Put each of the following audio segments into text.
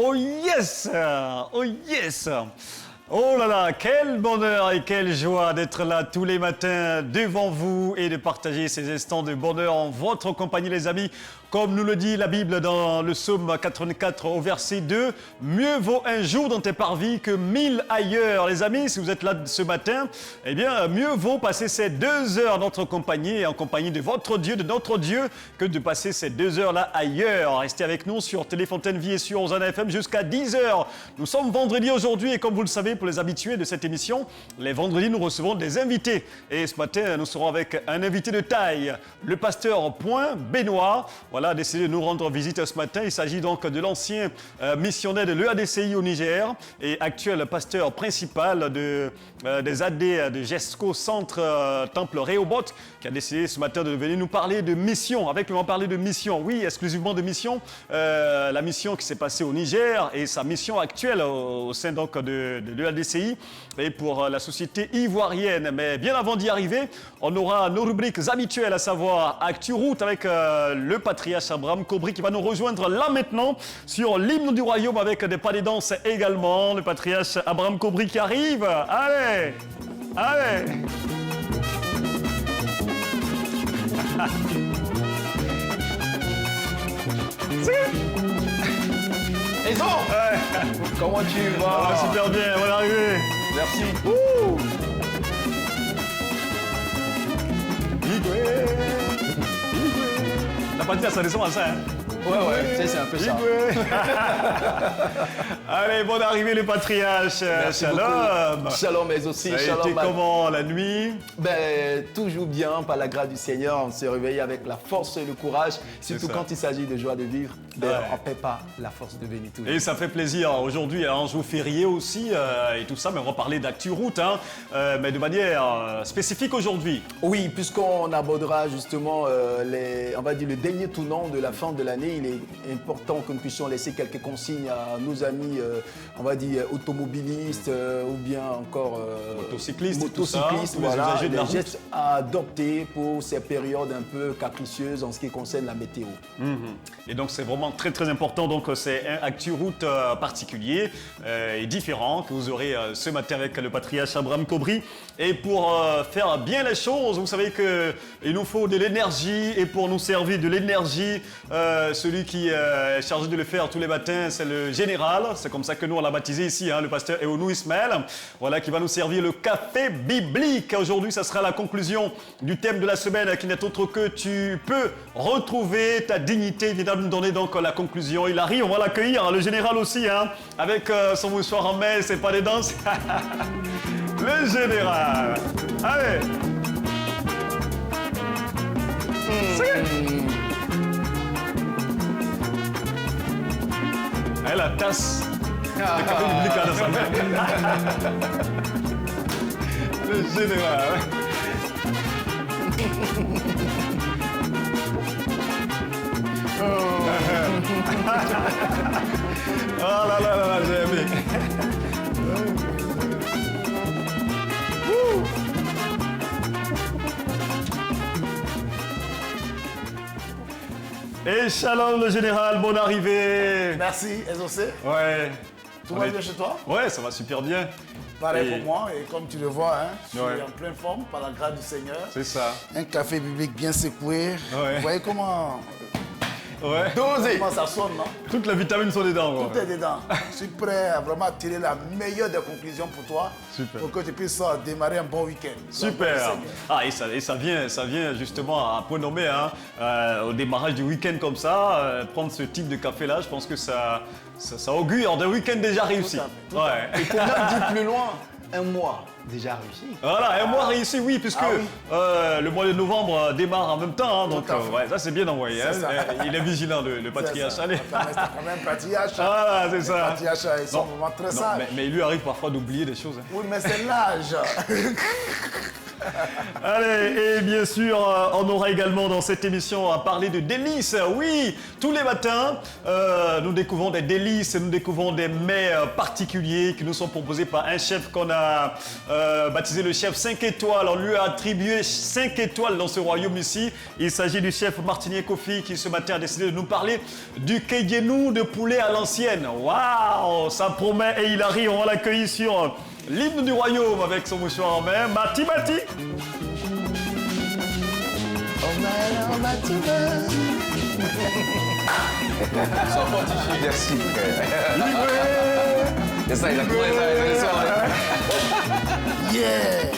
Oh yes! Oh yes! Oh là là, quel bonheur et quelle joie d'être là tous les matins devant vous et de partager ces instants de bonheur en votre compagnie, les amis. Comme nous le dit la Bible dans le psaume 84 au verset 2, mieux vaut un jour dans tes parvis que 1000 ailleurs. Les amis, si vous êtes là ce matin, eh bien, mieux vaut passer ces 2 heures dans notre compagnie et en compagnie de votre Dieu, de notre Dieu, que de passer ces 2 heures-là ailleurs. Restez avec nous sur Téléfontaine Vie et sur Hosanna FM jusqu'à 10 heures. Nous sommes vendredi aujourd'hui et comme vous le savez, pour les habitués de cette émission, les vendredis, nous recevons des invités. Et ce matin, nous serons avec un invité de taille, le pasteur Benoît. Voilà, a décidé de nous rendre visite ce matin. Il s'agit donc de l'ancien missionnaire de l'EADCI au Niger et actuel pasteur principal des AD de GESCO Centre Temple Rehoboth, qui a décidé ce matin de venir nous parler de mission. Avec lui, on va parler de mission, oui, exclusivement de mission. La mission qui s'est passée au Niger et sa mission actuelle au sein donc de l'EADCI et pour la société ivoirienne. Mais bien avant d'y arriver, on aura nos rubriques habituelles, à savoir Actu Route avec le patriarche Abraham Kobri qui va nous rejoindre là maintenant sur l'hymne du royaume avec des pas de danse également. Le patriarche Abraham Kobri qui arrive. Allez, allez. Ezo, comment tu vas? Ah, super bien, on va arriver. Merci. La partie, ça descend à ça, hein? Ouais, c'est un peu ça. Allez, bonne arrivée le patriarche. Merci Shalom. beaucoup. Shalom, mais aussi Ça a shalom. été comment la nuit? Ben, toujours bien, par la grâce du Seigneur. On s'est réveillé avec la force et le courage. Surtout quand il s'agit de joie de vivre. Ben, Ouais. on ne paie pas la force de venir toujours. Et ça fait plaisir. Aujourd'hui, un jour férié aussi et tout ça, mais on va parler d'Actu Route, hein, mais de manière spécifique aujourd'hui. Oui, puisqu'on abordera justement on va dire le dernier tournant de la fin de l'année, il est important que nous puissions laisser quelques consignes à nos amis, on va dire automobilistes ou bien encore Motocyclistes et tout ça, tous les voilà, usagers de la les route. gestes à adopter pour ces périodes un peu capricieuses en ce qui concerne la météo. Et donc c'est vraiment très très important, donc c'est un Actu Route particulier et différent que vous aurez ce matin avec le patriarche Abraham Kobri. Et pour faire bien les choses, vous savez qu'il nous faut de l'énergie et pour nous servir de l'énergie, celui qui est chargé de le faire tous les matins, c'est le général, c'est comme ça que nous on l'a baptisé ici, hein, le pasteur Eonou Ismaël, voilà, qui va nous servir le café biblique. Aujourd'hui, ça sera la conclusion du thème de la semaine qui n'est autre que tu peux retrouver ta dignité. Il vient de nous donner donc la conclusion. Il arrive, on va l'accueillir, le général aussi, hein, avec son mouchoir en main, c'est pas des danses. Le général. Allez. Elle la tasse de café biblique là dans sa main. Le général. Oh là là là là, j'ai aimé. Et shalom le général, bonne arrivée. Merci, Ezocé. Ouais. Tout va bien chez toi? Ouais, ça va super bien. Pareil Et- pour moi, et comme tu le vois, hein, je suis Ouais. en pleine forme par la grâce du Seigneur. C'est ça. Un café biblique bien secoué. Ouais. Vous voyez comment Ouais. Dosé. ça sonne, non? Toutes les vitamines sont dedans. Tout Ouais. est dedans. Je suis prêt à vraiment tirer la meilleure des conclusions pour toi. Super. Pour que tu puisses démarrer un bon week-end. Super. Ah, et ça vient justement à point nommé, hein, au démarrage du week-end comme ça, prendre ce type de café-là, je pense que ça augure d'un week-end déjà réussi. Tout à fait, Ouais. Et pour même dire plus loin, un mois déjà réussi. Voilà, un mois réussi, oui, puisque Ah oui. le mois de novembre démarre en même temps, hein, donc Tout à fait. ouais, ça c'est bien envoyé. C'est hein. ça. Il est vigilant, le patriarche. Allez. C'est quand même patriarche. Ah, c'est ça. Patriarche, ils sont Non, vraiment très non, sages. mais il lui arrive parfois d'oublier des choses. Hein. Oui, mais c'est l'âge. Allez, et bien sûr, on aura également dans cette émission à parler de délices. Oui, tous les matins, nous découvrons des délices, nous découvrons des mets particuliers qui nous sont proposés par un chef qu'on a baptisé le chef 5 étoiles. On lui a attribué 5 étoiles dans ce royaume ici. Il s'agit du chef Martinier Kofi qui ce matin a décidé de nous parler du kédienou de poulet à l'ancienne. Waouh, ça promet et il arrive, on va l'accueillir sur l'hymne du royaume avec son mouchoir en main. Mati. Sans fortifier. Merci, frère. C'est ça, il a trouvé ça. Yeah.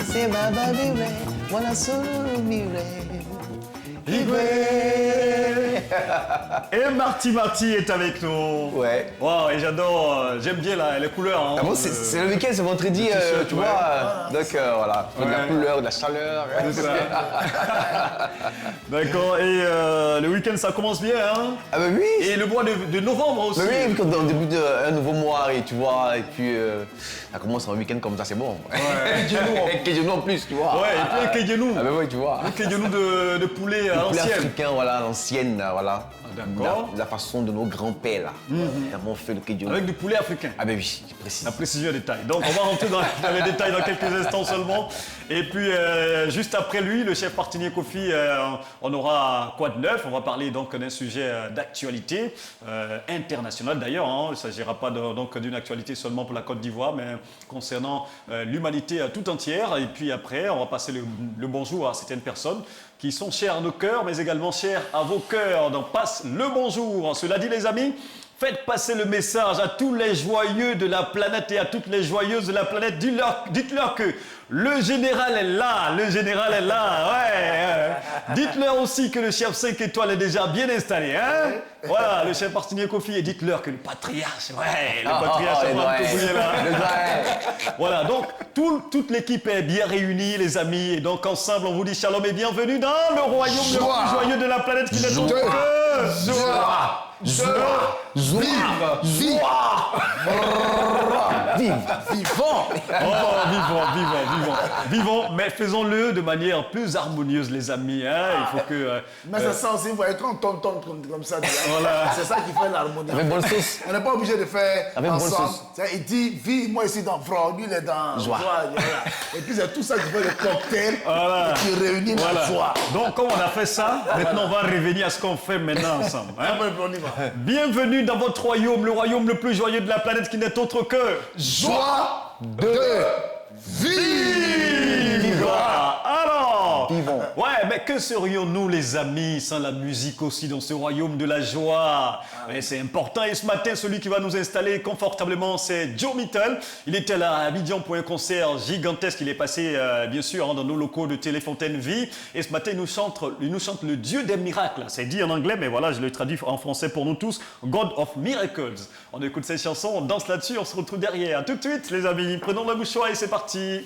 C'est ma baby, voilà solo mire. Et Marty est avec nous. Ouais. Wow, et j'adore, j'aime bien les couleurs. Hein, Ah bon, c'est le week-end, c'est vendredi, t-shirt, tu ouais. vois. Donc voilà, de la couleur, de la chaleur. C'est ça. D'accord, et le week-end ça commence bien, hein. Ah bah oui. Et le mois de novembre aussi. Mais oui, quand on débute un nouveau mois, et tu vois, et puis ça commence un week-end comme ça, c'est bon. Ouais. Kédienou en plus, tu vois. Ouais, et puis un kédienou. Ah bah oui, tu vois. Un kédienou de poulet à Le poulet l'ancienne. africain, voilà, l'ancienne, voilà. d'accord. La façon de nos grands-pères, là. Comment on fait le kédienou. Avec du poulet africain. Ah ben oui, je précise. La précision et détail. Donc on va rentrer dans les détails dans quelques instants seulement. Et puis juste après lui, le chef Martinier Kofi, on aura quoi de neuf? On va parler donc d'un sujet d'actualité internationale d'ailleurs. Hein. Il ne s'agira pas donc d'une actualité seulement pour la Côte d'Ivoire, mais concernant l'humanité tout entière. Et puis après, on va passer le bonjour à certaines personnes qui sont chères à nos cœurs, mais également chères à vos cœurs. Donc passe le bonjour. Cela dit les amis, faites passer le message à tous les joyeux de la planète et à toutes les joyeuses de la planète. Dites-leur que le général est là, ouais. Dites-leur aussi que le chef 5 étoiles est déjà bien installé, hein. Voilà, le chef Martinier Kofi, et dites-leur que le patriarche, ouais, le patriarche est là. Voilà, donc toute l'équipe est bien réunie, les amis, et donc ensemble, on vous dit shalom et bienvenue dans le royaume le plus joyeux de la planète qui n'est autre que... Vivant. Oh, vivons, mais faisons-le de manière plus harmonieuse, les amis. Hein. Il faut que... Mais ça sent aussi, vous voyez, quand on tourne comme ça, Voilà. c'est ça qui fait l'harmonie. Avec bonne sauce. On n'est pas obligé de faire Avec bonne ensemble. sauce. Il dit, vis, moi ici dans froid, lui il est dans Joie. voilà. Et puis c'est tout ça qui fait le cocktail Voilà. et qui réunit la joie. Donc, comme on a fait ça, maintenant on va revenir à ce qu'on fait maintenant ensemble. Hein. On y va. Bienvenue dans votre royaume, le royaume le plus joyeux de la planète qui n'est autre que... Joie de vivre. Alors, Vivons. ouais, mais que serions-nous les amis sans la musique aussi dans ce royaume de la joie? Mais c'est important et ce matin, celui qui va nous installer confortablement, c'est Joe Mittel. Il était là à Abidjan pour un concert gigantesque. Il est passé, bien sûr, hein, dans nos locaux de Téléfontaine Vie. Et ce matin, il nous chante le Dieu des miracles. C'est dit en anglais, mais voilà, je le traduis en français pour nous tous. God of Miracles. On écoute cette chanson, on danse là-dessus, on se retrouve derrière. À tout de suite, les amis. Prenons la mouchoir et c'est parti.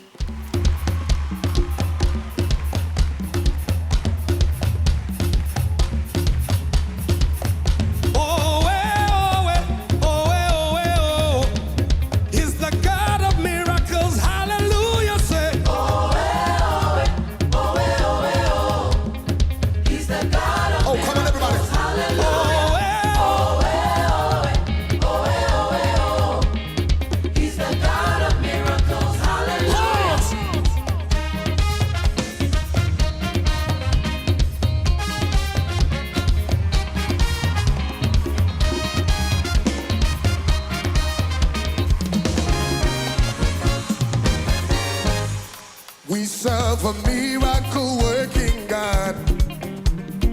We serve a miracle-working God.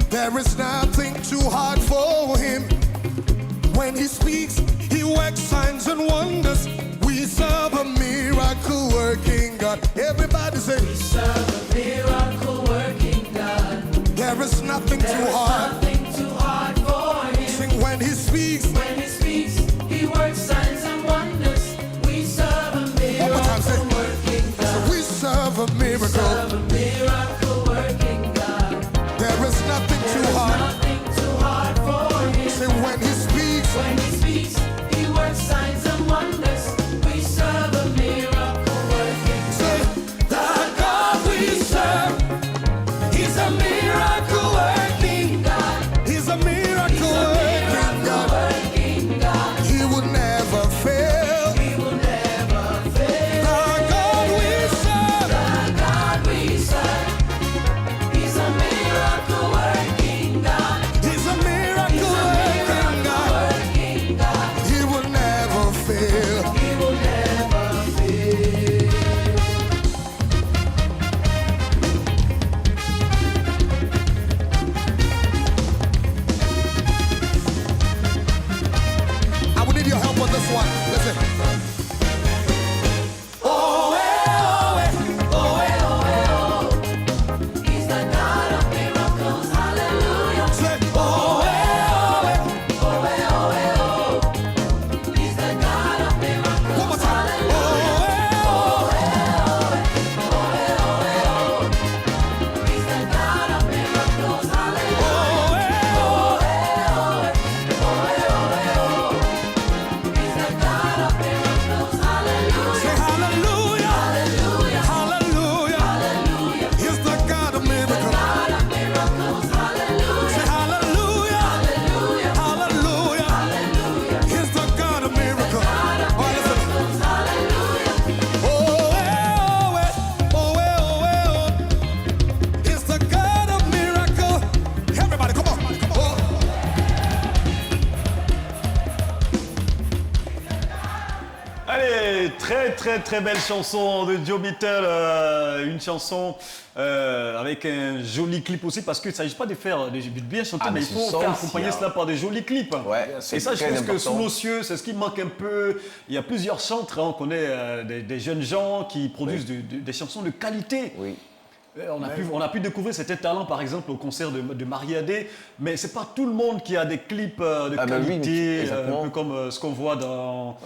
There is nothing too hard for him. When he speaks, he works signs and wonders. We serve a miracle-working God. Everybody say, we serve a miracle-working God. There is nothing too hard. Nothing too hard for him. Sing when he speaks. When he speaks, he works signs and wonders. We serve a One more time, say, miracle-working God. we serve a miracle. Serve a miracle-working God. There is nothing too hard. Nothing too hard for Très belle chanson de Joe Beatle, une chanson avec un joli clip aussi, parce qu'il ne s'agit pas de faire de bien chanter, Ah, mais mais il faut c'est ça faire aussi, accompagner hein. cela par des jolis clips. Ouais, Et c'est ça, je très pense que important. sous nos cieux, c'est ce qui manque un peu. Il y a plusieurs chantres, hein, on connaît des jeunes gens qui produisent des chansons de qualité. Oui. On a pu découvrir cet talent, par exemple, au concert de Marie-Adé, mais c'est pas tout le monde qui a des clips de Ah ben oui, qualité, exactement. un peu comme ce qu'on voit dans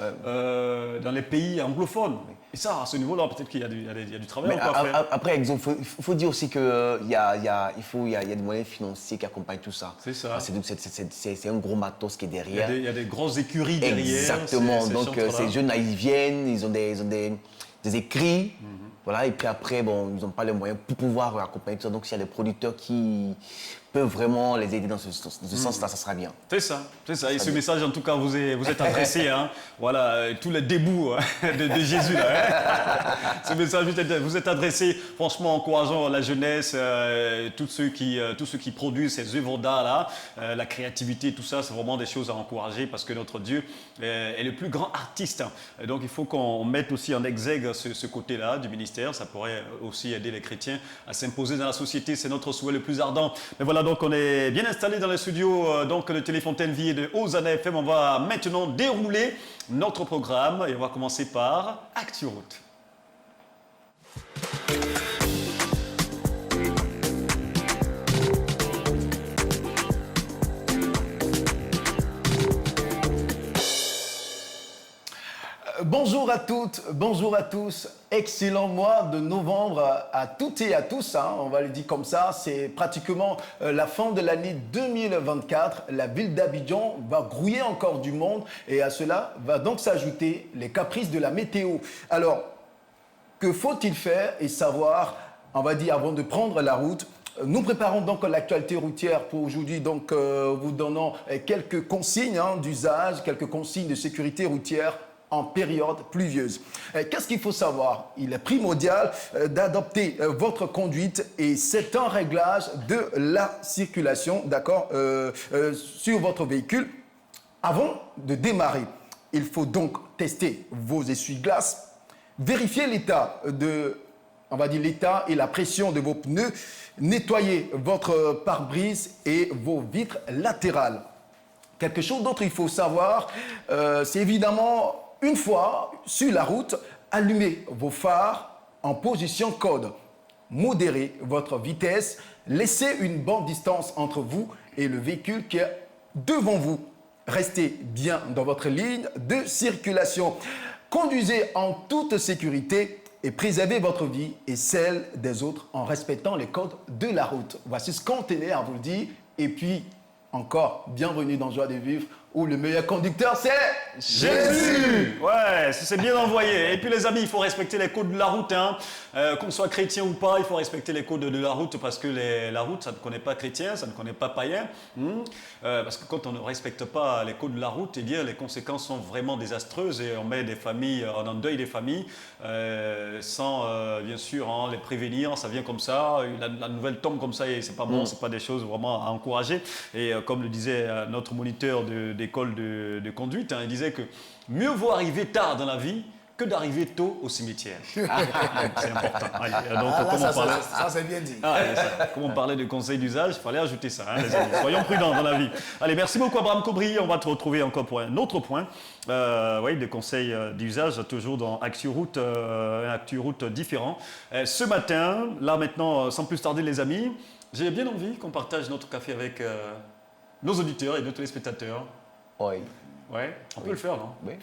les pays anglophones. Et ça, à ce niveau-là, peut-être qu'il y a du travail Mais encore à faire. après, il faut dire aussi qu'il y a des moyens financiers qui accompagnent tout ça. C'est ça. Ah, c'est un gros matos qui est Il y a derrière. il y a des grosses écuries derrière. Exactement. ces Donc chantres-là. ces jeunes, là, ils viennent, ils ont des écrits. Voilà, et puis après, bon, ils n'ont pas les moyens pour pouvoir accompagner tout ça. Donc s'il y a des producteurs qui peuvent vraiment les aider dans ce sens-là, ça sera bien. C'est ça. Et ce message, en tout cas, vous êtes adressé, hein. Voilà, tous les débuts de Jésus, là. Hein. Ce message vous êtes adressé, franchement, encourageant la jeunesse, tous ceux qui produisent ces œuvres d'art, là, la créativité, tout ça, c'est vraiment des choses à encourager parce que notre Dieu est le plus grand artiste. Et donc, il faut qu'on mette aussi en exergue ce côté-là du ministère. Ça pourrait aussi aider les chrétiens à s'imposer dans la société. C'est notre souhait le plus ardent. Mais voilà, donc on est bien installé dans les studios donc de Téléfontaine Vie et de Hosanna FM. On va maintenant dérouler notre programme et on va commencer par ActuRoute. Bonjour à toutes, bonjour à tous. Excellent mois de novembre à toutes et à tous, hein, on va le dire comme ça. C'est pratiquement la fin de l'année 2024. La ville d'Abidjan va grouiller encore du monde et à cela va donc s'ajouter les caprices de la météo. Alors, que faut-il faire et savoir, on va dire, avant de prendre la route? Nous préparons donc l'actualité routière pour aujourd'hui, donc vous donnant quelques consignes d'usage, quelques consignes de sécurité routière en période pluvieuse. Qu'est-ce qu'il faut savoir? Il est primordial d'adopter votre conduite et c'est un réglage de la circulation, d'accord, sur votre véhicule. Avant de démarrer, il faut donc tester vos essuie-glaces, vérifier l'état l'état et la pression de vos pneus, nettoyer votre pare-brise et vos vitres latérales. Quelque chose d'autre il faut savoir, c'est évidemment, une fois sur la route, allumez vos phares en position code. Modérez votre vitesse, laissez une bonne distance entre vous et le véhicule qui est devant vous. Restez bien dans votre ligne de circulation. Conduisez en toute sécurité et préservez votre vie et celle des autres en respectant les codes de la route. Voici ce qu'on tenait à vous dire. Et puis, encore, bienvenue dans Joie de Vivre, où le meilleur conducteur, c'est Jésus! Ouais, c'est bien envoyé. Et puis les amis, il faut respecter les codes de la route, hein. Qu'on soit chrétien ou pas, il faut respecter les codes de la route parce que la route, ça ne connaît pas chrétien, ça ne connaît pas païen. Parce que quand on ne respecte pas les codes de la route, eh bien, les conséquences sont vraiment désastreuses et on met des familles, on endeuille des familles sans, bien sûr, les prévenir. Ça vient comme ça, la nouvelle tombe comme ça et c'est pas bon, c'est pas des choses vraiment à encourager. Et comme le disait notre moniteur d'école de conduite, il disait que mieux vaut arriver tard dans la vie que d'arriver tôt au cimetière. C'est important. Allez, donc, Ça, c'est bien dit. comme on parlait de conseils d'usage, il fallait ajouter ça, hein, les amis. Soyons prudents dans la vie. Allez, merci beaucoup Abraham Cobry. On va te retrouver encore pour un autre point. Oui, des conseils d'usage, toujours dans ActuRoute, un ActuRoute différent. Ce matin, là maintenant, sans plus tarder les amis, j'ai bien envie qu'on partage notre café avec nos auditeurs et nos téléspectateurs. Oui. Ouais, on peut le faire, non? Oui.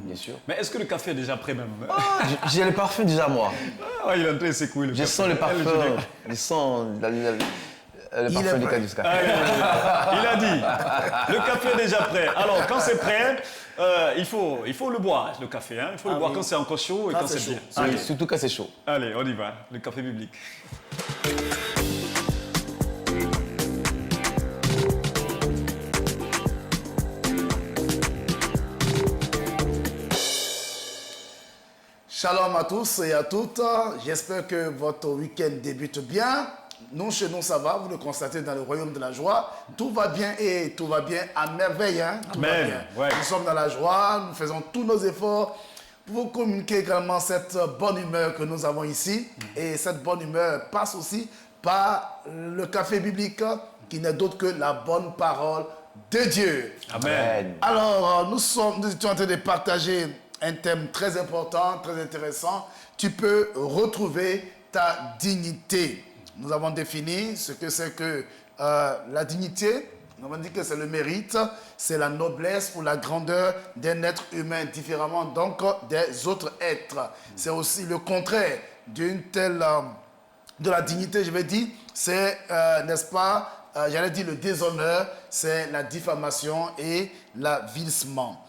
Bien sûr. Mais est-ce que le café est déjà prêt même? J'ai le parfum déjà, moi. Ah, il est en train de s'écouler le Je café. sens le parfum. Je sens le parfum du Cadusca. Il a dit, le café est déjà prêt. Alors, quand c'est prêt, il faut le boire, le café. Hein. Il faut le boire quand c'est encore chaud et quand c'est bien. Allez. Surtout quand c'est chaud. Allez, on y va, le café biblique. Shalom à tous et à toutes. J'espère que votre week-end débute bien. Nous, chez nous, ça va. Vous le constatez dans le royaume de la joie. Tout va bien et tout va bien à merveille. Hein. Tout va Amen. bien. Ouais. Nous sommes dans la joie. Nous faisons tous nos efforts pour vous communiquer également cette bonne humeur que nous avons ici. Et cette bonne humeur passe aussi par le café biblique qui n'est d'autre que la bonne parole de Dieu. Amen. Alors, nous étions en train de partager un thème très important, très intéressant. Tu peux retrouver ta dignité. Nous avons défini ce que c'est que la dignité. Nous avons dit que c'est le mérite, c'est la noblesse ou la grandeur d'un être humain, différemment donc des autres êtres. C'est aussi le contraire d'une telle, de la dignité, je vais dire, c'est, n'est-ce pas, j'allais dire le déshonneur, c'est la diffamation et l'avilissement.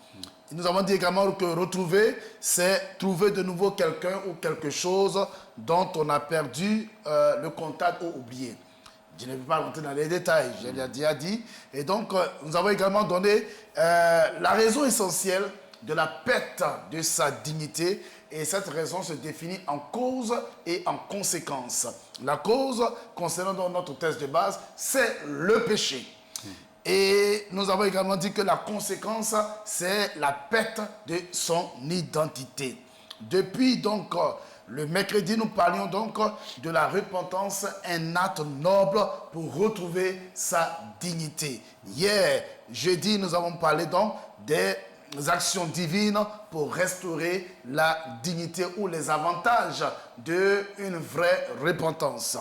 Nous avons dit également que retrouver, c'est trouver de nouveau quelqu'un ou quelque chose dont on a perdu le contact ou oublié. Je ne vais pas rentrer dans les détails, je l'ai déjà dit. Et donc, nous avons également donné la raison essentielle de la perte de sa dignité. Et cette raison se définit en cause et en conséquence. La cause, concernant dans notre test de base, c'est le péché. Et nous avons également dit que la conséquence, c'est la perte de son identité. Depuis donc le mercredi, nous parlions donc de la repentance, un acte noble pour retrouver sa dignité. Hier, jeudi, nous avons parlé donc des actions divines pour restaurer la dignité ou les avantages d'une vraie repentance.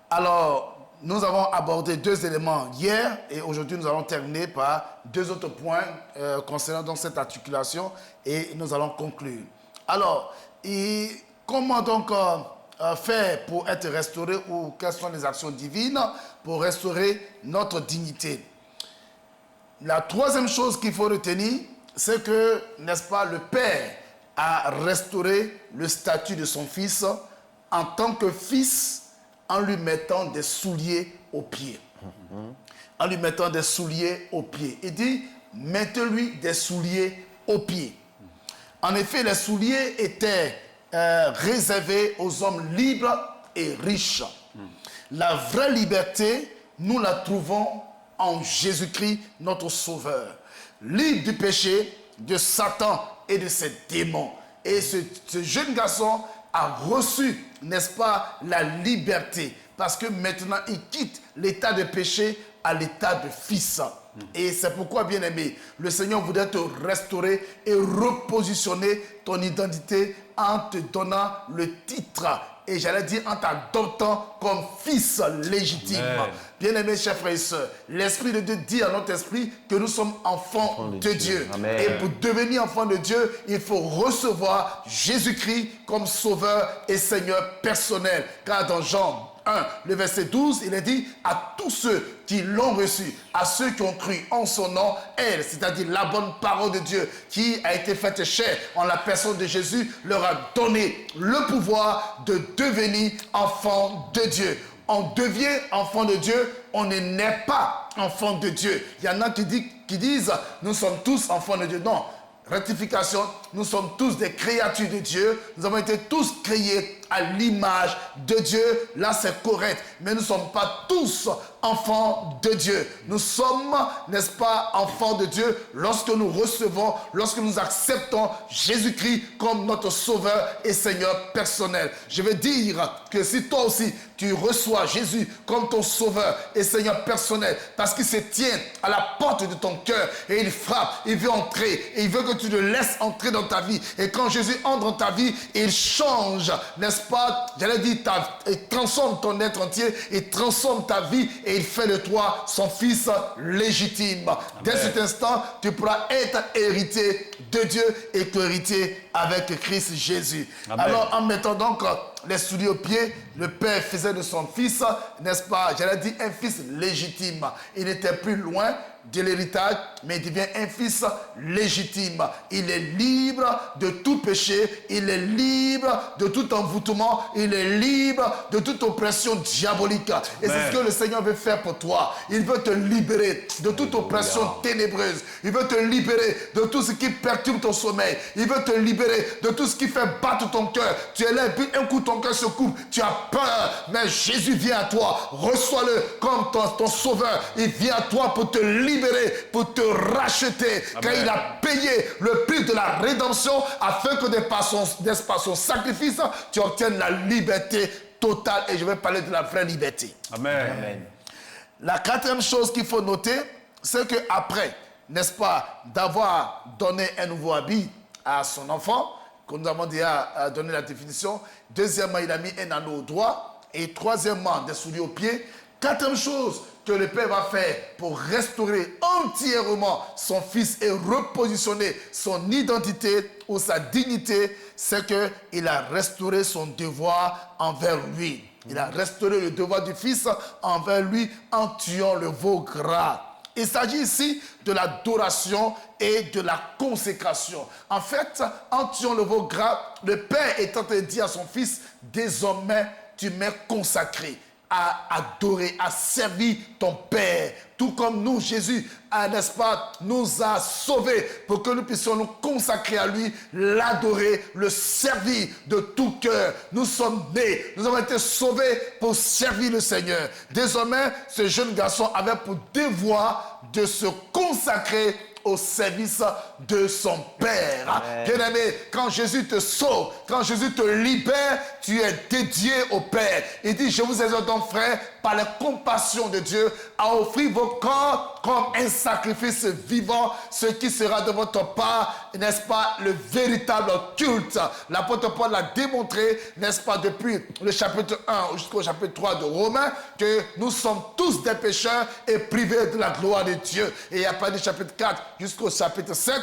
Alors, nous avons abordé 2 éléments hier et aujourd'hui nous allons terminer par 2 autres points concernant donc cette articulation et nous allons conclure. Alors, et comment donc faire pour être restauré ou quelles sont les actions divines pour restaurer notre dignité? La troisième chose qu'il faut retenir, c'est que, n'est-ce pas, le Père a restauré le statut de son Fils en tant que Fils en lui mettant des souliers aux pieds. En lui mettant des souliers aux pieds. Il dit, mettez-lui des souliers aux pieds. En effet, les souliers étaient réservés aux hommes libres et riches. La vraie liberté, nous la trouvons en Jésus-Christ, notre Sauveur. Libre du péché, de Satan et de ses démons. Et ce jeune garçon a reçu, n'est-ce pas, la liberté. Parce que maintenant, il quitte l'état de péché à l'état de fils. Et c'est pourquoi, bien-aimé, le Seigneur voudrait te restaurer et repositionner ton identité en te donnant le titre. Et j'allais dire en t'adoptant comme fils légitime. Amen. Bien-aimés, chers frères et sœurs, l'Esprit de Dieu dit à notre esprit que nous sommes enfants de Dieu. Amen. Et pour devenir enfant de Dieu, il faut recevoir Jésus-Christ comme sauveur et Seigneur personnel. Car dans Jean 1, le verset 12, il est dit à tous ceux qui l'ont reçu, à ceux qui ont cru en son nom, elle, c'est-à-dire la bonne parole de Dieu qui a été faite chair en la personne de Jésus, leur a donné le pouvoir de devenir enfant de Dieu. On devient enfant de Dieu, on ne naît pas enfant de Dieu. Il y en a qui disent, nous sommes tous enfants de Dieu. Non, rectification, nous sommes tous des créatures de Dieu. Nous avons été tous créés à l'image de Dieu. Là, c'est correct. Mais nous ne sommes pas tous enfants de Dieu. Nous sommes, n'est-ce pas, enfants de Dieu lorsque nous recevons, lorsque nous acceptons Jésus-Christ comme notre Sauveur et Seigneur personnel. Je veux dire que si toi aussi, tu reçois Jésus comme ton Sauveur et Seigneur personnel, parce qu'il se tient à la porte de ton cœur et il frappe, il veut entrer et il veut que tu le laisses entrer dans ta vie. Et quand Jésus entre dans ta vie, il change, n'est-ce pas, j'allais dire, il transforme ton être entier, il transforme ta vie et il fait de toi son fils légitime. Amen. Dès cet instant, tu pourras être héritier de Dieu et co-héritier avec Christ Jésus. Amen. Alors, en mettant donc les souliers aux pieds, le Père faisait de son fils, n'est-ce pas, j'allais dire, un fils légitime. Il n'était plus loin de l'héritage, mais il devient un fils légitime. Il est libre de tout péché, il est libre de tout envoûtement, il est libre de toute oppression diabolique. Et c'est ce que le Seigneur veut faire pour toi. Il veut te libérer de toute oppression ténébreuse. Il veut te libérer de tout ce qui perturbe ton sommeil. Il veut te libérer de tout ce qui fait battre ton cœur. Tu es là et puis un coup ton ton cœur se coupe, tu as peur, mais Jésus vient à toi, reçois-le comme ton sauveur. Il vient à toi pour te libérer, pour te racheter, car il a payé le prix de la rédemption afin que par son sacrifice, tu obtiennes la liberté totale. Et je vais parler de la vraie liberté. Amen. La quatrième chose qu'il faut noter, c'est qu'après, n'est-ce pas, d'avoir donné un nouveau habit à son enfant, que nous avons déjà donné la définition. Deuxièmement, il a mis un anneau au doigt. Et troisièmement, des souliers aux pieds. Quatrième chose que le Père va faire pour restaurer entièrement son fils et repositionner son identité ou sa dignité, c'est qu'il a restauré son devoir envers lui. Il a restauré le devoir du fils envers lui en tuant le veau gras. Il s'agit ici de l'adoration et de la consécration. En fait, en tuant le veau gras, le Père est en train de dire à son fils, désormais, tu m'es consacré à adorer, à servir ton Père. Tout comme nous, Jésus, n'est-ce pas, nous a sauvés pour que nous puissions nous consacrer à lui, l'adorer, le servir de tout cœur. Nous sommes nés, nous avons été sauvés pour servir le Seigneur. Désormais, ce jeune garçon avait pour devoir de se consacrer au service de son Père. Bien-aimé, quand Jésus te sauve, quand Jésus te libère, tu es dédié au Père. Il dit, je vous exhorte donc, frères, par la compassion de Dieu, à offrir vos corps comme un sacrifice vivant, ce qui sera de votre part, n'est-ce pas, le véritable culte. L'apôtre Paul l'a démontré, n'est-ce pas, depuis le chapitre 1 jusqu'au chapitre 3 de Romains, que nous sommes tous des pécheurs et privés de la gloire de Dieu. Et à partir du chapitre 4 jusqu'au chapitre 7,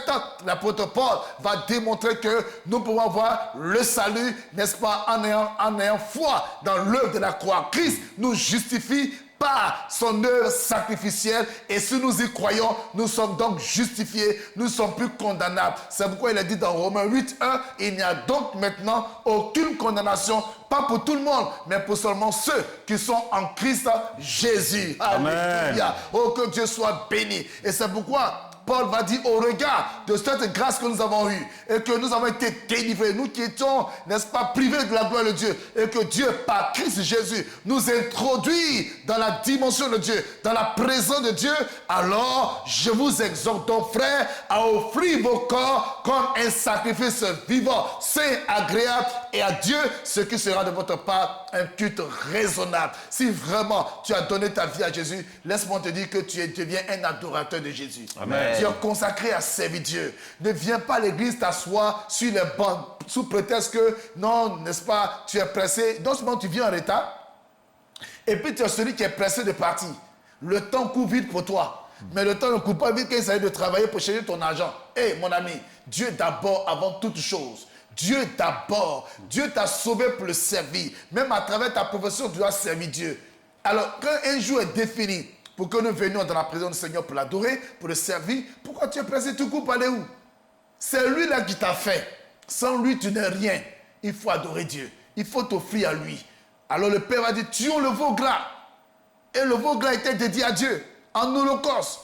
l'apôtre Paul va démontrer que nous pouvons avoir le salut, n'est-ce pas, en ayant foi dans l'œuvre de la croix. Christ nous justifie par son œuvre sacrificielle, et si nous y croyons, nous sommes donc justifiés, nous ne sommes plus condamnables. C'est pourquoi il a dit dans Romains 8:1, il n'y a donc maintenant aucune condamnation, pas pour tout le monde, mais pour seulement ceux qui sont en Christ Jésus. Alléluia. Oh, que Dieu soit béni. Et c'est pourquoi Paul va dire, au regard de cette grâce que nous avons eue et que nous avons été délivrés, nous qui étions, n'est-ce pas, privés de la gloire de Dieu, et que Dieu, par Christ Jésus, nous introduit dans la dimension de Dieu, dans la présence de Dieu, alors je vous exhorte donc, frères, à offrir vos corps comme un sacrifice vivant, saint, agréable, et à Dieu, ce qui sera de votre part un culte raisonnable. Si vraiment tu as donné ta vie à Jésus, laisse-moi te dire que tu deviens un adorateur de Jésus. Amen. Tu es consacré à servir Dieu. Ne viens pas à l'église t'asseoir sur les bancs sous prétexte que, non, n'est-ce pas, tu es pressé. Non seulement tu viens en retard, et puis tu es celui qui est pressé de partir. Le temps court vite pour toi. Mais le temps ne court pas vite quand il s'agit de travailler pour chercher ton argent. Hé, mon ami, Dieu d'abord avant toute chose. Dieu d'abord. Dieu t'a sauvé pour le servir. Même à travers ta profession, tu dois servir Dieu. Alors, quand un jour est défini pour que nous venions dans la présence du Seigneur pour l'adorer, pour le servir, pourquoi tu es pressé? Tu cours pour aller où? C'est lui là qui t'a fait. Sans lui, tu n'es rien. Il faut adorer Dieu. Il faut t'offrir à lui. Alors le Père va dire, tuons le veau gras. Et le veau gras était dédié à Dieu. En holocauste,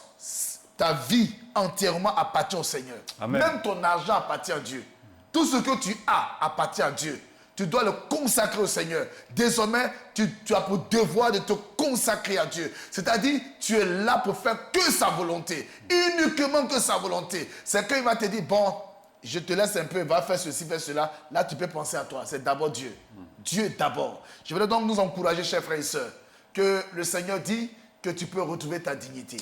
ta vie entièrement appartient au Seigneur. Amen. Même ton argent appartient à Dieu. Tout ce que tu as appartient à Dieu. Tu dois le consacrer au Seigneur. Désormais, tu as pour devoir de te consacrer à Dieu. C'est-à-dire, tu es là pour faire que sa volonté. Uniquement que sa volonté. C'est qu'il va te dire, bon, je te laisse un peu, va faire ceci, faire cela. Là, tu peux penser à toi. C'est d'abord Dieu. Dieu d'abord. Je voudrais donc nous encourager, chers frères et sœurs, que le Seigneur dit que tu peux retrouver ta dignité.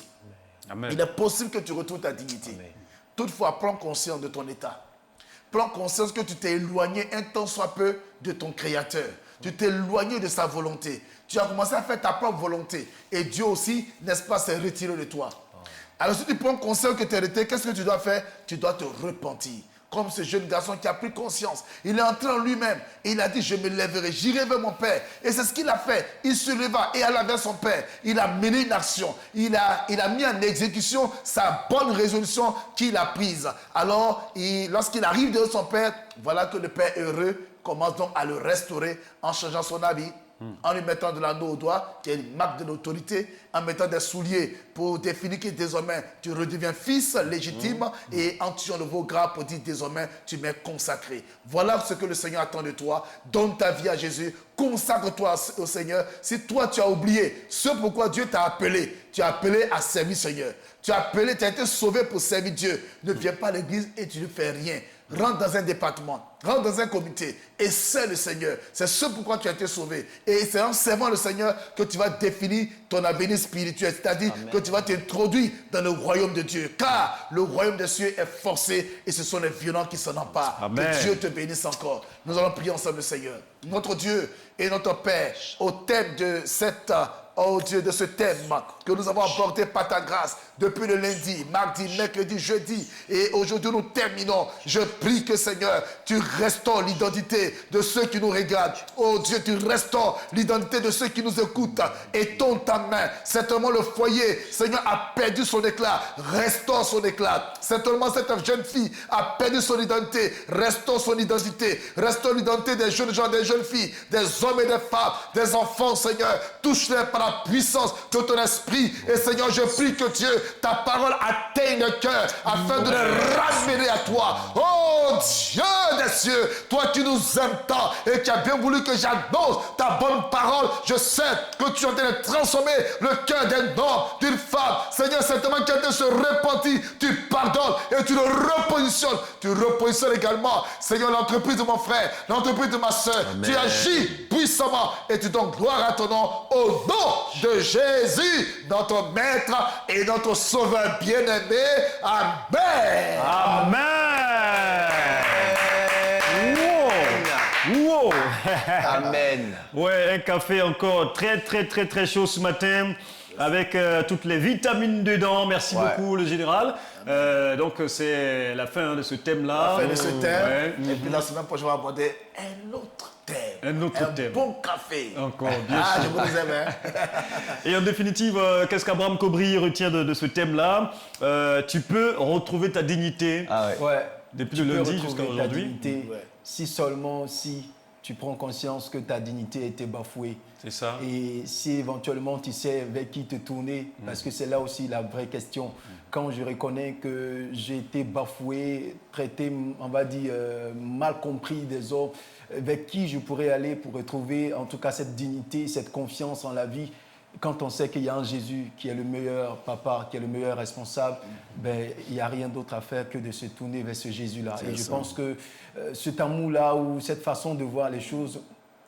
Amen. Il est possible que tu retrouves ta dignité. Amen. Toutefois, prends conscience de ton état. Prends conscience que tu t'es éloigné un tant soit peu de ton Créateur. Tu t'es éloigné de sa volonté. Tu as commencé à faire ta propre volonté. Et Dieu aussi, n'est-ce pas, s'est retiré de toi. Alors si tu prends conscience que tu es retiré, qu'est-ce que tu dois faire? Tu dois te repentir. Comme ce jeune garçon qui a pris conscience. Il est entré en lui-même. Et il a dit, je me lèverai, j'irai vers mon Père. Et c'est ce qu'il a fait. Il se leva et alla vers son Père. Il a mené une action. Il a mis en exécution sa bonne résolution qu'il a prise. Alors, lorsqu'il arrive devant son Père, voilà que le Père heureux commence donc à le restaurer en changeant son habit, En lui mettant de l'anneau au doigt, qui est une marque de l'autorité, en mettant des souliers pour définir que désormais tu redeviens fils légitime, et en tuant le veau gras pour dire désormais tu m'es consacré. Voilà ce que le Seigneur attend de toi. Donne ta vie à Jésus, consacre-toi au Seigneur. Si toi tu as oublié ce pourquoi Dieu t'a appelé, tu es appelé à servir Seigneur. Tu as appelé, tu as été sauvé pour servir Dieu. Ne viens pas à l'église et tu ne fais rien. Rentre dans un département, rentre dans un comité et sers le Seigneur. C'est ce pourquoi tu as été sauvé. Et c'est en servant le Seigneur que tu vas définir ton avenir spirituel. C'est-à-dire que tu vas t'introduire dans le royaume de Dieu. Car le royaume des cieux est forcé et ce sont les violents qui s'en emparent. Amen. Que Dieu te bénisse encore. Nous allons prier ensemble le Seigneur. Notre Dieu et notre Père, au thème de cette... Oh Dieu, de ce thème que nous avons abordé par ta grâce depuis le lundi, mardi, mercredi, jeudi. Et aujourd'hui, nous terminons. Je prie que Seigneur, tu restaures l'identité de ceux qui nous regardent. Oh Dieu, tu restaures l'identité de ceux qui nous écoutent. Et ton ta main. Certainement, le foyer, Seigneur, a perdu son éclat. Restaure son éclat. Certainement, cette jeune fille a perdu son identité. Restaure son identité. Restaure l'identité des jeunes gens, des jeunes filles, des hommes et des femmes, des enfants, Seigneur. Touche-les par la puissance de ton esprit. Et Seigneur, je prie que Dieu, ta parole atteigne le cœur afin de les ramener à toi. Oh Dieu des cieux, toi qui nous aimes tant et qui as bien voulu que j'annonce ta bonne parole, je sais que tu es en train de transformer le cœur d'un homme, d'une femme. Seigneur, certainement quelqu'un se repentit, tu pardonnes et tu le repositionnes. Tu repositionnes également, Seigneur, l'entreprise de mon frère, l'entreprise de ma soeur. Tu agis puissamment et tu donnes gloire à ton nom au nom de Jésus, notre Maître et notre Sauveur bien-aimé. Amen. Amen. Wow. Amen. Ouais, un café encore très chaud ce matin avec toutes les vitamines dedans. Merci beaucoup le général. Donc c'est la fin de ce thème-là. La fin de ce thème. Ouais. Et puis la semaine prochaine, on va aborder un autre thème. Un autre thème. Bon café. Encore, bien Ah, sûr. je vous aime. Et en définitive, qu'est-ce qu'Abraham Kobri retient de ce thème-là? Tu peux retrouver ta dignité Ah ouais. Ouais. depuis Tu le peux lundi retrouver jusqu'à ta aujourd'hui. dignité, Ouais. si seulement si tu prends conscience que ta dignité a été bafouée. C'est ça. Et si éventuellement tu sais vers qui te tourner, parce que c'est là aussi la vraie question. Quand je reconnais que j'ai été bafoué, traité, on va dire, mal compris des autres, vers qui je pourrais aller pour retrouver en tout cas cette dignité, cette confiance en la vie. Quand on sait qu'il y a un Jésus qui est le meilleur papa, qui est le meilleur responsable, ben, il n'y a rien d'autre à faire que de se tourner vers ce Jésus-là. Et je pense que cet amour-là ou cette façon de voir les choses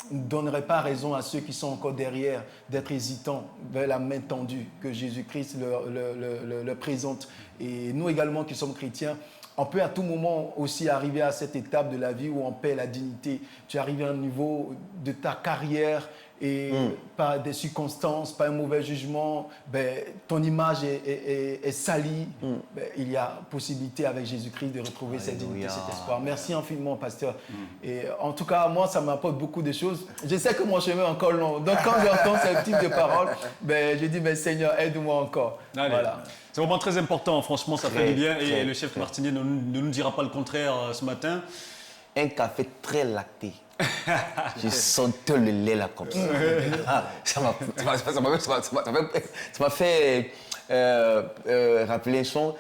ne donnerait pas raison à ceux qui sont encore derrière d'être hésitants vers la main tendue que Jésus-Christ leur présente. Et nous également qui sommes chrétiens, on peut à tout moment aussi arriver à cette étape de la vie où on perd la dignité. Tu arrives à un niveau de ta carrière et par des circonstances, par un mauvais jugement, ben, ton image est salie. Ben, il y a possibilité avec Jésus-Christ de retrouver cette dignité, cet espoir. Merci infiniment, pasteur. Et en tout cas, moi, ça m'apporte beaucoup de choses. Je sais que mon chemin est encore long. Donc, quand j'entends ce type de paroles, ben, je dis, ben, Seigneur, aide-moi encore. Allez. Voilà. C'est vraiment très important, franchement, ça fait du bien. Et très, le chef Martinier ne nous dira pas le contraire ce matin. Un café très lacté. J'ai senti le lait là comme ça. Ah, ça m'a fait rappeler un son.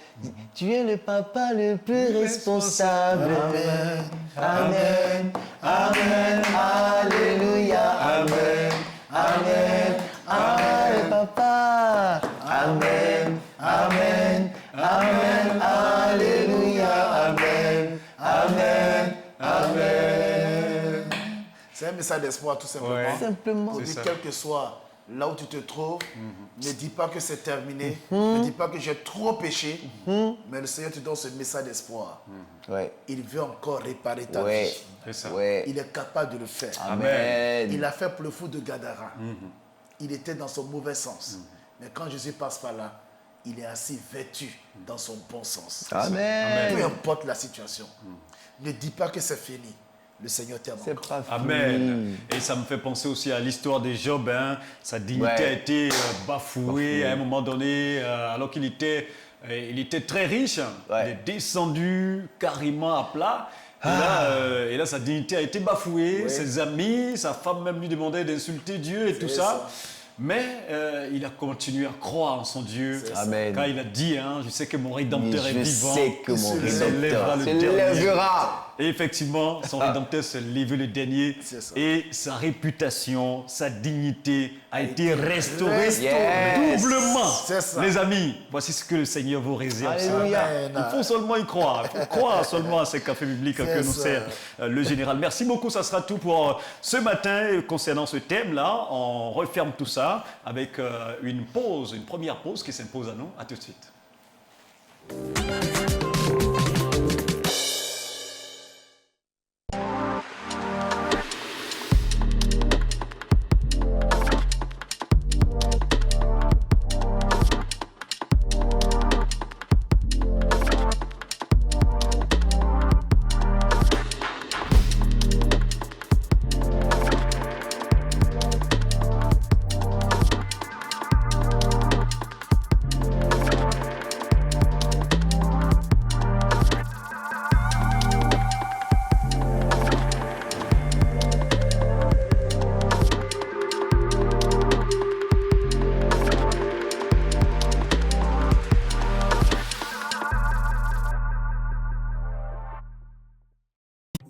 Tu es le papa le plus responsable. Amen. Amen. Alléluia. Amen. Amen. Amen. Papa. Amen. Amen. Amen. Alléluia. Amen. Amen. Amen. C'est un message d'espoir, tout simplement. Ouais. Simplement. Pour dire, ça. quel que soit là où tu te trouves, ne dis pas que c'est terminé, ne dis pas que j'ai trop péché, mais le Seigneur te donne ce message d'espoir. Ouais. Il veut encore réparer ta Ouais. vie. C'est ça. Ouais. Il est capable de le faire. Amen. Il l'a fait pour le fou de Gadara. Il était dans son mauvais sens. Mais quand Jésus passe par là, il est assis vêtu dans son bon sens. Amen. Peu importe la situation. Ne dis pas que c'est fini. Le Seigneur t'aime C'est encore. pas Amen. Et ça me fait penser aussi à l'histoire de Job. Hein. Sa dignité Ouais. a été bafouée à un moment donné, alors qu'il était très riche. Ouais. Il est descendu carrément à plat. Et là, sa dignité a été bafouée, ses amis, sa femme même lui demandait d'insulter Dieu et tout ça. Mais il a continué à croire en son Dieu. Amen. Quand il a dit, hein, je sais que mon Rédempteur est Je vivant. sais que mon il se lèvera Rédempteur le se dernier. lèvera. Et effectivement, son Rédempteur s'est levé le dernier. ça. Et sa réputation, sa dignité a été restaurée Yes. doublement. C'est ça. Les amis, voici ce que le Seigneur vous réserve. Alléluia. Amen. Il faut seulement y croire. Il faut croire seulement à ces cafés bibliques que C'est nous ça. sert le général. Merci beaucoup. Ça sera tout pour ce matin concernant ce thème-là. On referme tout ça avec une pause, une première pause qui s'impose à nous. À tout de suite.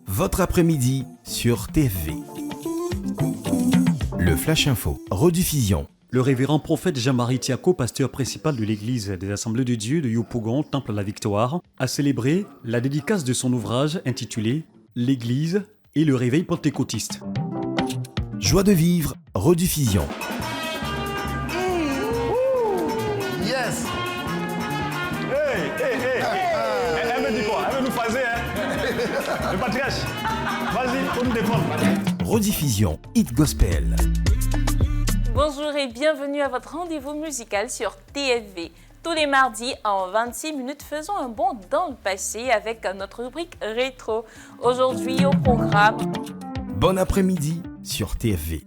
Votre après-midi sur TFV. Le Flash Info, rediffusion. Le révérend prophète Jean-Marie Tiako, pasteur principal de l'église des Assemblées de Dieu de Yopougon, Temple à la Victoire, a célébré la dédicace de son ouvrage intitulé « L'Église et le réveil pentecôtiste ». Joie de vivre, rediffusion. Yes. Elle me dit quoi? Elle veut nous phaser, hein? Le patriarche, vas-y, faut nous défendre. Rediffusion Hit Gospel. Bonjour et bienvenue à votre rendez-vous musical sur TFV. Tous les mardis, en 26 minutes, faisons un bond dans le passé avec notre rubrique rétro. Aujourd'hui au programme... Bon après-midi sur TFV.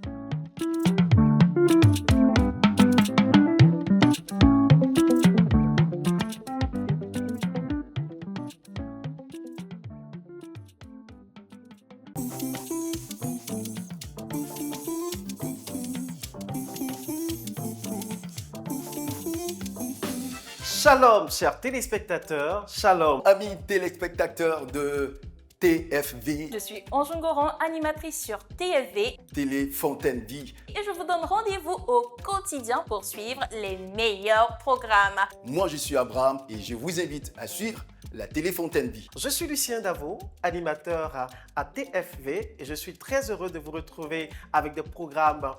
Shalom, chers téléspectateurs, shalom. Amis téléspectateurs de TFV, Je suis Anjou Goran, animatrice sur TFV Télé Fontaine Vie. et je vous donne rendez-vous au quotidien pour suivre les meilleurs programmes. Moi, je suis Abraham et je vous invite à suivre la Télé Fontaine Vie. Je suis Lucien Davo, animateur à TFV et je suis très heureux de vous retrouver avec des programmes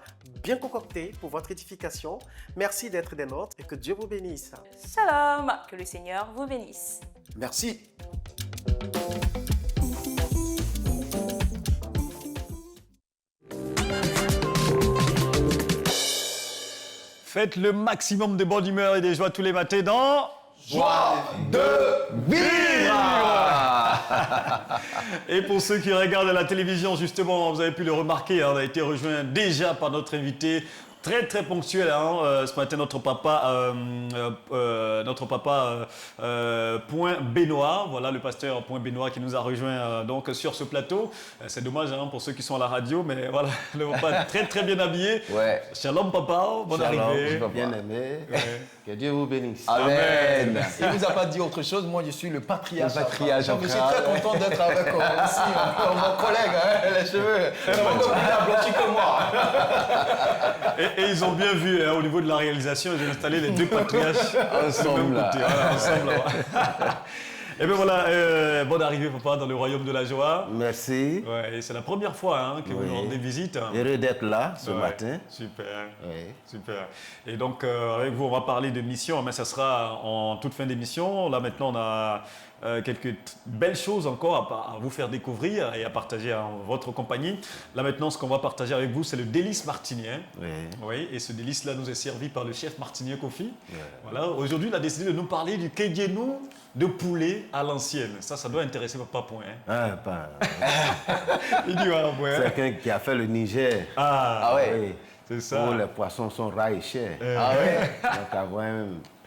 bien concoctés pour votre édification. Merci d'être des nôtres et que Dieu vous bénisse. Shalom, que le Seigneur vous bénisse. Merci. Faites le maximum de bonne humeur et de joie tous les matins dans... Et pour ceux qui regardent la télévision, justement, vous avez pu le remarquer, hein, on a été rejoint déjà par notre invité très très ponctuel. Hein, ce matin, notre papa Point Benoît, voilà le pasteur Point Benoît qui nous a rejoint donc sur ce plateau. C'est dommage hein, pour ceux qui sont à la radio, mais voilà, le papa très très bien habillé. Ouais. Shalom papa, bonne arrivée. Bien aimé, que Dieu vous bénisse. Amen. Il ne vous a pas dit autre chose, moi je suis le patriarche. Le patriarche Donc, je suis Abraham. très content d'être avec aussi mon collègue, hein, les cheveux. Ça va comme il a blanchi que moi. Et ils ont bien vu hein, au niveau de la réalisation, j'ai installé les deux patriarches Ensemble, là. Voilà, ensemble. Là. Et bien voilà, bonne arrivée papa dans le royaume de la joie. Merci. Ouais, et c'est la première fois hein, que vous nous rendez visite. Heureux d'être là ce Ouais, matin. Super, Oui. super. Et donc avec vous on va parler de mission, mais ça sera en toute fin d'émission. Là maintenant on a quelques belles choses encore à vous faire découvrir et à partager en votre compagnie. Là maintenant ce qu'on va partager avec vous c'est le délice martinien. Oui. Oui, et ce délice-là nous est servi par le chef martinier Kofi. Voilà, aujourd'hui, il a décidé de nous parler du kéguénou de poulet à l'ancienne. Ça doit intéresser Papa Point. Hein. Ah, pas. Il dit, voilà, Point. C'est quelqu'un qui a fait le Niger. Ah, Ah ouais. Oui. C'est ça. Oh, les poissons sont rares et chers. Ah ouais. Donc avoir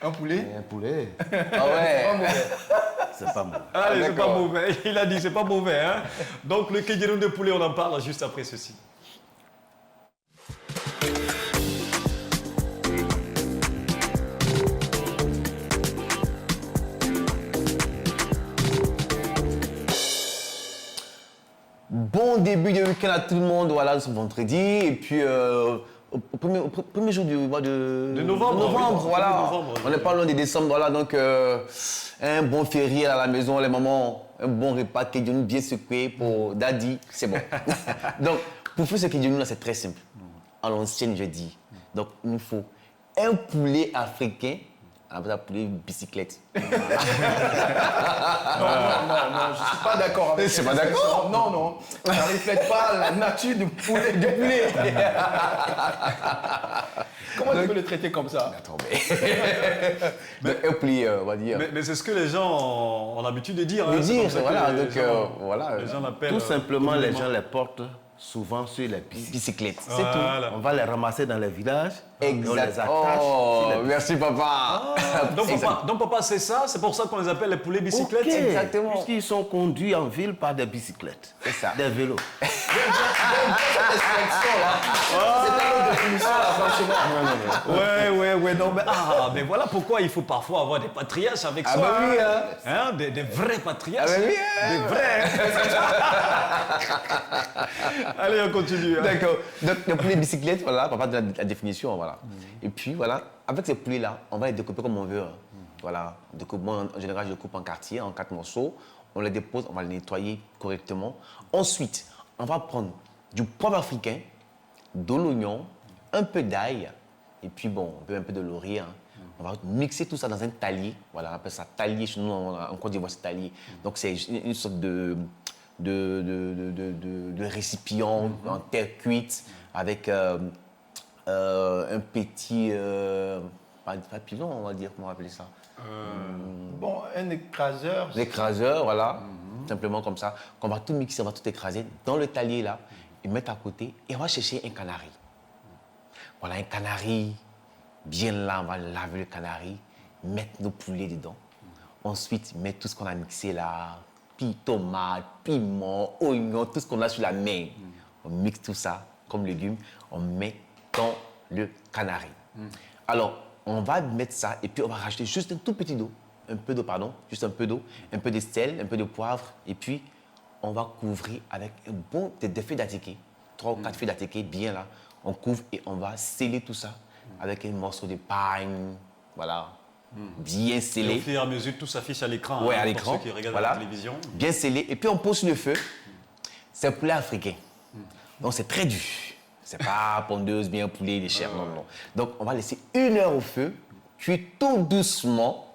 Un poulet? un poulet, Ah ouais. c'est pas mal. Allez, c'est pas d'accord. mauvais. Il a dit, c'est pas mauvais. Hein. Donc, le Kédianou de poulet, on en parle juste après ceci. Bon début de week-end à tout le monde. Voilà, nous sommes vendredi. Et puis, au premier jour du mois de novembre, oui, voilà. premier novembre, On n'est pas loin de décembre. Voilà, donc, un bon férié à la maison, les mamans. Un bon repas Kédianou bien secoué pour Daddy. C'est bon. Donc, pour faire ce Kédianou là, c'est très simple. À l'ancienne, je dis. Donc, il nous faut un poulet africain. On appelle ça poulet bicyclette. Non, je ne suis pas d'accord avec C'est cette pas d'accord? expression. Non, non, ça ne reflète pas la nature du poulet. Comment tu peux le traiter comme ça? Attendez. Donc, un poulet, on va dire. Mais c'est ce que les gens ont l'habitude de dire. Le hein. C'est dire, comme ça que voilà. les Donc, gens- voilà. Les gens l'appellent. Tout simplement, les communément. gens les portent souvent sur les pistes. Bicyclette. C'est Voilà. tout. On va les ramasser dans les villages. Et on les Exact. attache Oh, sur les pistes. merci papa. Donc papa, c'est ça, c'est pour ça qu'on les appelle les poulets bicyclettes. Ok, Exactement. Puisqu'ils sont conduits en ville par des bicyclettes. C'est ça. Des vélos. Ouais, non, mais voilà pourquoi il faut parfois avoir des patriarches avec Ah soi. bah oui, hein. Hein, des vrais patriarches. Ah bah oui, hein. Des vrais. Allez, on continue. hein. D'accord. Donc, le poulet bicyclette, voilà, papa donne la définition, voilà. Et puis, voilà, avec ces poulets-là, on va les découper comme on veut. Hein. Voilà. Moi, en général, je coupe en quartier, en 4 morceaux. On les dépose, on va les nettoyer correctement. Ensuite, on va prendre du poivre africain, de l'oignon, un peu d'ail, et puis bon, un peu de laurier. Hein. On va mixer tout ça dans un talier. Voilà, on appelle ça talier. Chez nous, en Côte d'Ivoire, c'est talier. Donc, c'est une sorte de récipient en terre cuite avec un petit papillon, on va dire, comment on va appeler ça. Bon, un écraseur. L'écraseur, voilà, simplement comme ça. On va tout mixer, on va tout écraser dans le talier là, et mettre à côté, et on va chercher un canari. Voilà, un canari, bien là, on va laver le canari, mettre nos poulets dedans. Ensuite, mettre tout ce qu'on a mixé là, puis tomates, piment, oignons, tout ce qu'on a sur la main. On mixe tout ça comme légumes, on met dans le canari. Alors, on va mettre ça et puis on va rajouter juste un tout petit d'eau, un peu d'eau, un peu de sel, un peu de poivre, et puis on va couvrir avec des feuilles d'attiqué, 3 ou 4 feuilles d'attiqué, bien là. On couvre et on va sceller tout ça avec un morceau de pain, voilà, bien Et scellé. au fur et à mesure, tout s'affiche à l'écran. Oui, hein, à pour l'écran. ceux qui regardent Voilà. la télévision. Bien scellé. Et puis on pose sur le feu. C'est un poulet africain. Donc c'est très dur. C'est pas pondeuse, bien poulet, les chairs. Non, non. Donc on va laisser 1 heure au feu, cuire tout doucement.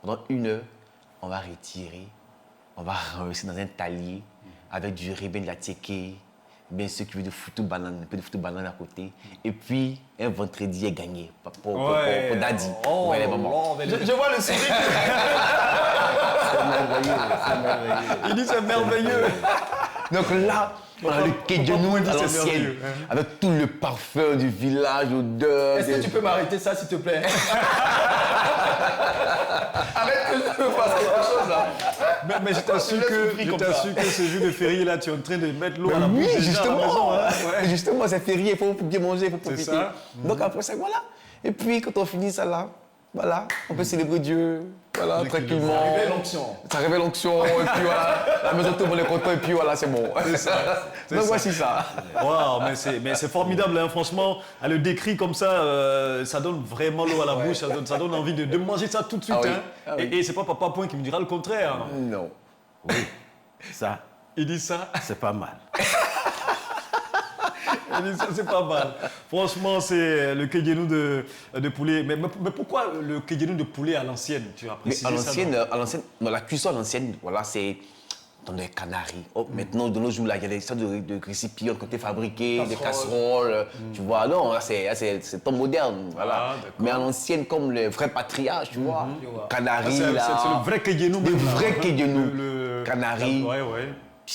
Pendant 1 heure, on va retirer. On va renverser dans un talier avec du riz, bien de la tchéké, bien sûr qui veut de foutu banane, un peu de foutu banane à côté. Et puis un vendredi est gagné pour Daddy. Oh, Ouais, les mamans. Je vois le sourire. C'est merveilleux, c'est merveilleux. Il dit c'est merveilleux. Donc là, on a le Kédianou à c'est l'ancienne, merveilleux, avec tout le parfum du village, l'odeur. Est-ce que tu peux m'arrêter ça, s'il te plaît? Arrête que je fasse quelque chose là. Mais je t'assure que ce jour de férié là, tu es en train de mettre l'eau à la bouche Oui, déjà à la justement, maison, hein. justement, c'est férié, il faut bien manger, il faut profiter. ça. Donc après ça, voilà. Et puis quand on finit ça là, voilà, on peut célébrer Dieu, voilà, tranquillement. Révèle l'onction. Ça révèle l'onction, et puis voilà, la maison tout le monde est content, et puis voilà, c'est bon. Donc voici ça. Waouh, mais c'est formidable, hein, franchement. Elle le décrit comme ça, ça donne vraiment l'eau à la bouche, ça donne envie de manger ça tout de suite. Ah oui, hein. ah oui. Et c'est pas Papa Point qui me dira le contraire. Non. Ça, Il dit ça, c'est pas mal. il dit ça, c'est pas mal. Franchement, c'est le Kédianou de poulet. Mais pourquoi le Kédianou de poulet à l'ancienne? Tu as Mais précisé à ça, l'ancienne, dans la cuisson à l'ancienne, voilà, c'est dans des canaris. Oh, maintenant, de nos jours, là, il y a des sortes de récipients qui ont été fabriqués, des casseroles, tu vois. Non, là, c'est temps moderne, voilà. Ah, d'accord. Mais à l'ancienne, comme les vrais patriarches, tu vois. Ah, Canaris, c'est là. le vrai Kédianou. Le même, là, vrai hein. Kédianou. Le- Canaris. Ouais.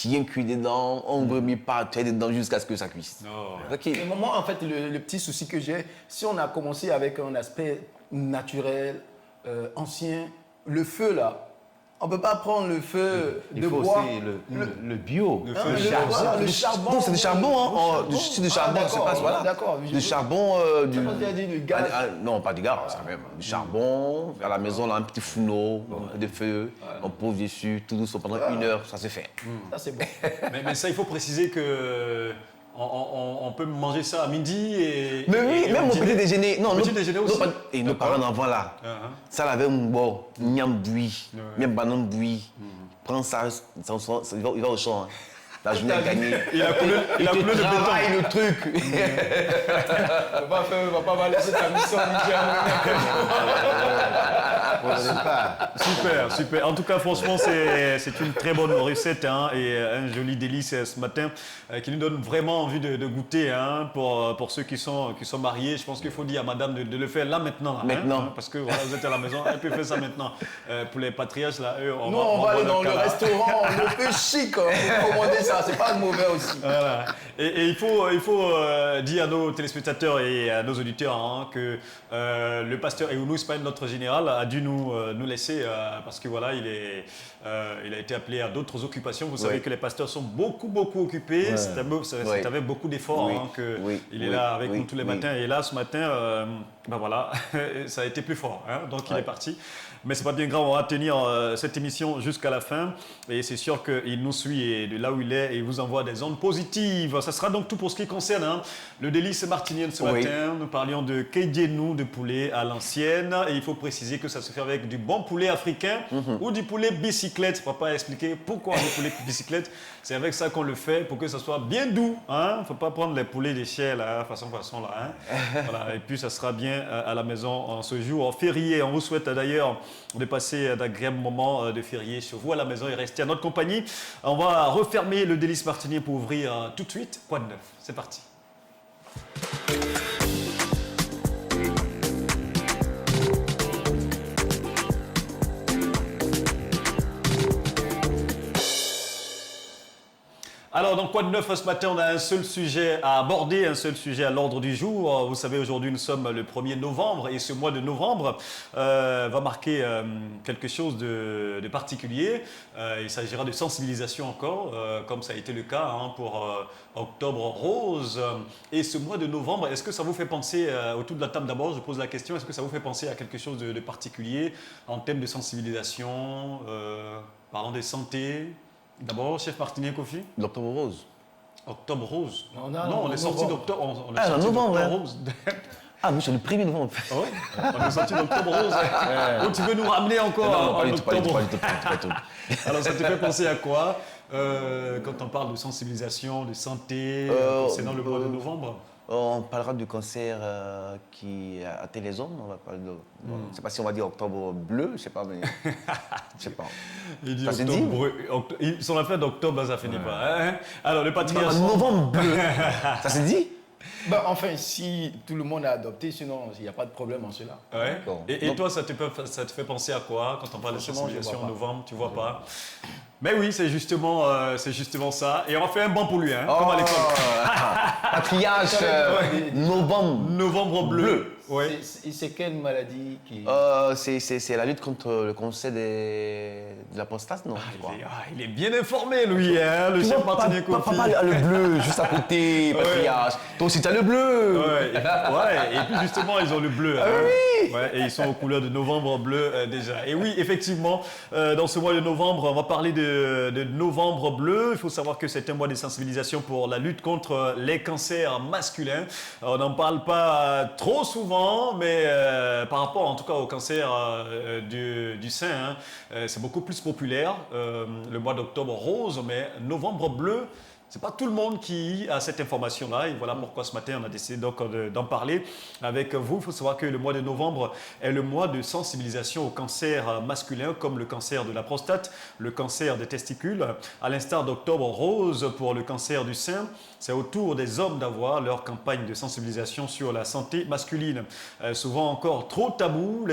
bien cuit dedans, on ne remet pas dedans jusqu'à ce que ça cuise. Ok. Mais moi, en fait, le petit souci que j'ai, si on a commencé avec un aspect naturel, ancien, le feu là, on ne peut pas prendre le feu Il de faut bois. aussi le bio. Le charbon. Non, c'est du charbon, hein. C'est du charbon, c'est pas voilà. D'accord. Du charbon, du. On a dit du gaz. Non, pas du gaz, ça même. Du charbon, à la maison, on a un petit fourneau, un peu de feu, on pose dessus, tout doucement pendant 1 heure, ça se fait. Ça, c'est bon. Mais ça, il faut préciser que on peut manger ça à midi et. Mais oui, même au petit déjeuner. Non, petit déjeuner aussi. Et nos parents d'avant là, ça l'avait un bon, miam bouilli, miam banane bouilli. Prends ça, il va au champ. Hein. La journée est gagnée. Il a coulé de travaille le truc. On va pas laisser ta mission Super. En tout cas, franchement, c'est une très bonne recette hein, et un joli délice ce matin qui nous donne vraiment envie de goûter hein, pour ceux qui sont mariés. Je pense qu'il faut dire à madame de le faire là maintenant. Hein, parce que voilà, vous êtes à la maison, elle peut faire ça maintenant. Pour les patriarches, là, eux, on va aller dans le restaurant, le peu chic, pour commander ça. C'est pas mauvais aussi. Voilà. Et il faut dire à nos téléspectateurs et à nos auditeurs hein, que le pasteur Eunous Ismaël, notre général, a dû nous laisser parce que voilà, il a été appelé à d'autres occupations. Vous savez que les pasteurs sont beaucoup occupés. Ouais. C'est avec beaucoup d'efforts hein, qu'il est là avec nous tous les matins. Et là, ce matin, ben voilà, ça a été plus fort. Hein, donc il est parti. Mais c'est pas bien grave, on va tenir cette émission jusqu'à la fin. Et c'est sûr qu'il nous suit et de là où il est, et il vous envoie des ondes positives. Ça sera donc tout pour ce qui concerne hein, le délice martinien de ce matin. Nous parlions de keidienou, de poulet à l'ancienne. Et il faut préciser que ça se fait avec du bon poulet africain ou du poulet bicyclette. Je ne peux pas expliquer pourquoi le poulet bicyclette. C'est avec ça qu'on le fait pour que ça soit bien doux. Hein. Il ne faut pas prendre les poulets des chiens là, façon là. Hein. Voilà. Et puis ça sera bien à la maison en ce jour férié. On vous souhaite d'ailleurs de passer d'agréables moments de férié sur vous à la maison et rester à notre compagnie. On va refermer le délice martinier pour ouvrir tout de suite. Quoi de neuf? C'est parti. Alors, donc, quoi de neuf ce matin? On a un seul sujet à aborder, un seul sujet à l'ordre du jour. Vous savez, aujourd'hui, nous sommes le 1er novembre et ce mois de novembre va marquer quelque chose de particulier. Il s'agira de sensibilisation encore, comme ça a été le cas hein, pour Octobre Rose. Et ce mois de novembre, est-ce que ça vous fait penser, autour de la table d'abord, je pose la question, est-ce que ça vous fait penser à quelque chose de particulier en termes de sensibilisation, parlant de santé? D'abord, chef martinier Kofi. L'Octobre Rose. Octobre Rose. Non, on est sorti d'Octobre. On est sorti d'Octobre hein. Rose. Ah, nous, c'est le 1er novembre. Ah ouais, on est sorti d'Octobre Rose. Oh, tu veux nous ramener encore non, en octobre? pas du tout. Alors, ça te fait penser à quoi quand on parle de sensibilisation, de santé, concernant le mois de novembre? On parlera du cancer qui atteint les hommes. On va parler de, je ne sais pas si on va dire octobre bleu, je ne sais pas, mais je sais pas. Il dit ça octobre, sur la fin d'octobre, ça finit pas. Hein? Alors, le patriarche. Novembre bleu, ça s'est dit? Ben, enfin, si tout le monde a adopté, sinon il n'y a pas de problème en cela. Ouais. Et toi, ça te fait penser à quoi quand on parle de sensibilisation en novembre? Tu vois pas? Mais oui, c'est justement ça. Et on fait un banc pour lui, hein, comme à l'école. Patriarche, novembre bleu. Ouais. C'est quelle maladie qui... C'est la lutte contre le cancer de la prostate, non? Il est bien informé, lui, hein, le chef martinier Kofi. Papa a le bleu, juste à côté, patriarche. Toi aussi, tu as le bleu. Et puis justement, ils ont le bleu. Ah oui. Et ils sont aux couleurs de novembre bleu déjà. Et oui, effectivement, dans ce mois de novembre, on va parler de novembre bleu. Il faut savoir que c'est un mois de sensibilisation pour la lutte contre les cancers masculins. On n'en parle pas trop souvent, mais par rapport en tout cas au cancer du sein, hein, c'est beaucoup plus populaire. Le mois d'octobre rose, mais novembre bleu, c'est pas tout le monde qui a cette information-là. Et voilà pourquoi ce matin, on a décidé donc d'en parler avec vous. Il faut savoir que le mois de novembre est le mois de sensibilisation au cancer masculin, comme le cancer de la prostate, le cancer des testicules. À l'instar d'Octobre Rose pour le cancer du sein, c'est au tour des hommes d'avoir leur campagne de sensibilisation sur la santé masculine. Souvent encore trop tabou,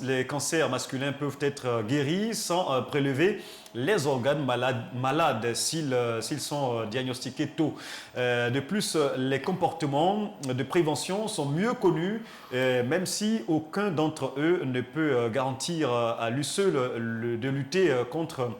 les cancers masculins peuvent être guéris sans prélever les organes malades s'ils sont diagnostiqués tôt. De plus, les comportements de prévention sont mieux connus, même si aucun d'entre eux ne peut garantir à lui seul de lutter contre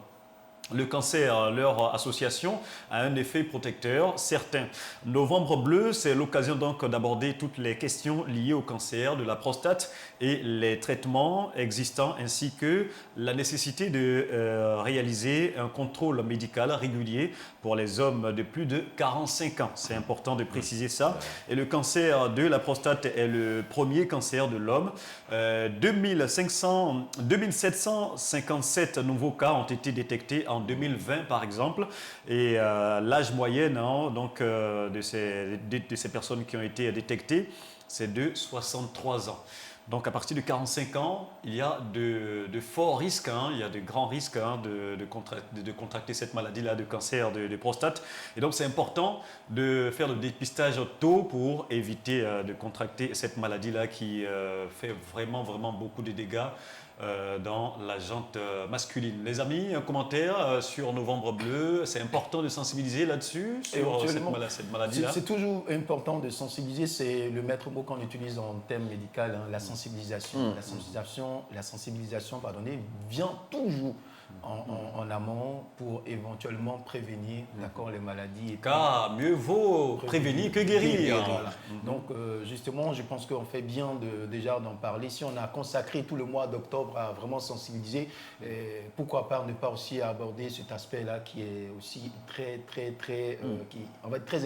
le cancer. Leur association a un effet protecteur certain. Novembre bleu, c'est l'occasion donc d'aborder toutes les questions liées au cancer de la prostate et les traitements existants, ainsi que la nécessité de réaliser un contrôle médical régulier pour les hommes de plus de 45 ans. C'est important de préciser ça. Et le cancer de la prostate est le premier cancer de l'homme. 2757 nouveaux cas ont été détectés en 2020 par exemple, et l'âge moyen de ces personnes qui ont été détectées, c'est de 63 ans. Donc à partir de 45 ans, il y a de forts risques, il y a de grands risques de contracter cette maladie-là, de cancer de prostate. Et donc c'est important de faire le dépistage tôt pour éviter de contracter cette maladie-là qui fait vraiment beaucoup de dégâts dans la jante masculine. Les amis, un commentaire sur Novembre bleu, c'est important de sensibiliser là-dessus, sur cette maladie-là. C'est toujours important de sensibiliser, c'est le maître mot qu'on utilise en termes médicaux, la sensibilisation. La sensibilisation vient toujours en amont pour éventuellement prévenir les maladies. Car mieux vaut prévenir que guérir. Voilà. Donc justement, je pense qu'on fait bien déjà d'en parler. Si on a consacré tout le mois d'octobre à vraiment sensibiliser, pourquoi pas ne pas aussi aborder cet aspect-là qui est aussi très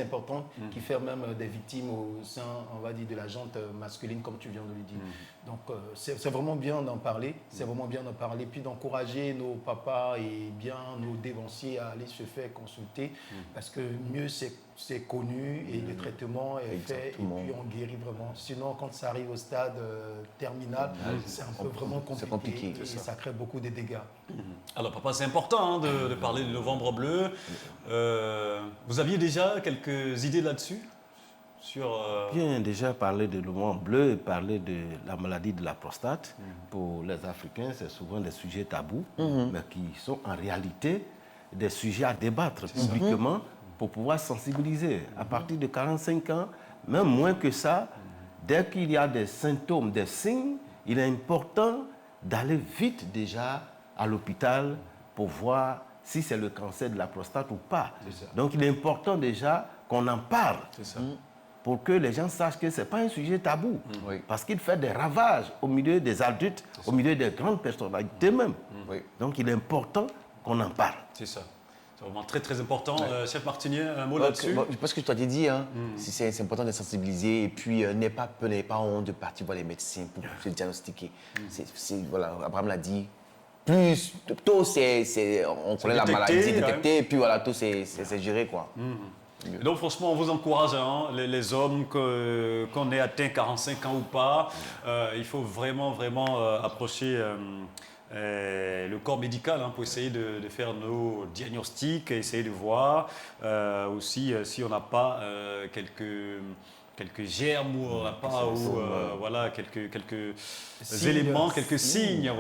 important, qui fait même des victimes au sein, de la jante masculine, comme tu viens de le dire. Donc c'est vraiment bien d'en parler, puis d'encourager nos papas et bien nos dévanciers à aller se faire consulter, parce que mieux c'est connu et le traitement est fait et puis on guérit vraiment. Sinon, quand ça arrive au stade terminal, c'est un peu vraiment compliqué et ça crée beaucoup de dégâts. Alors papa, c'est important de parler de Novembre bleu. Vous aviez déjà quelques idées là-dessus? Bien, déjà parler de Novembre bleu et parler de la maladie de la prostate, pour les Africains, c'est souvent des sujets tabous, mais qui sont en réalité des sujets à débattre publiquement pour pouvoir sensibiliser. À partir de 45 ans, même moins que ça, dès qu'il y a des symptômes, des signes, il est important d'aller vite déjà à l'hôpital pour voir si c'est le cancer de la prostate ou pas. Donc il est important déjà qu'on en parle. Pour que les gens sachent que ce n'est pas un sujet tabou. Parce qu'il fait des ravages au milieu des adultes, au milieu des grandes personnalités même. Donc il est important qu'on en parle. C'est ça. C'est vraiment très important. Chef Martinier, un mot là-dessus? Je pense que tu as dit, c'est important de sensibiliser et puis n'aie pas peur, n'aie pas honte de partir voir les médecins pour se diagnostiquer. Abraham l'a dit. Plus tôt, on connaît la maladie, c'est détecté, et puis voilà, tôt, c'est géré, quoi. Donc franchement, on vous encourage, les hommes, qu'on ait atteint 45 ans ou pas, il faut vraiment approcher le corps médical pour essayer de faire nos diagnostics, essayer de voir aussi si on n'a pas quelques germes ou on n'a pas quelques éléments, quelques signes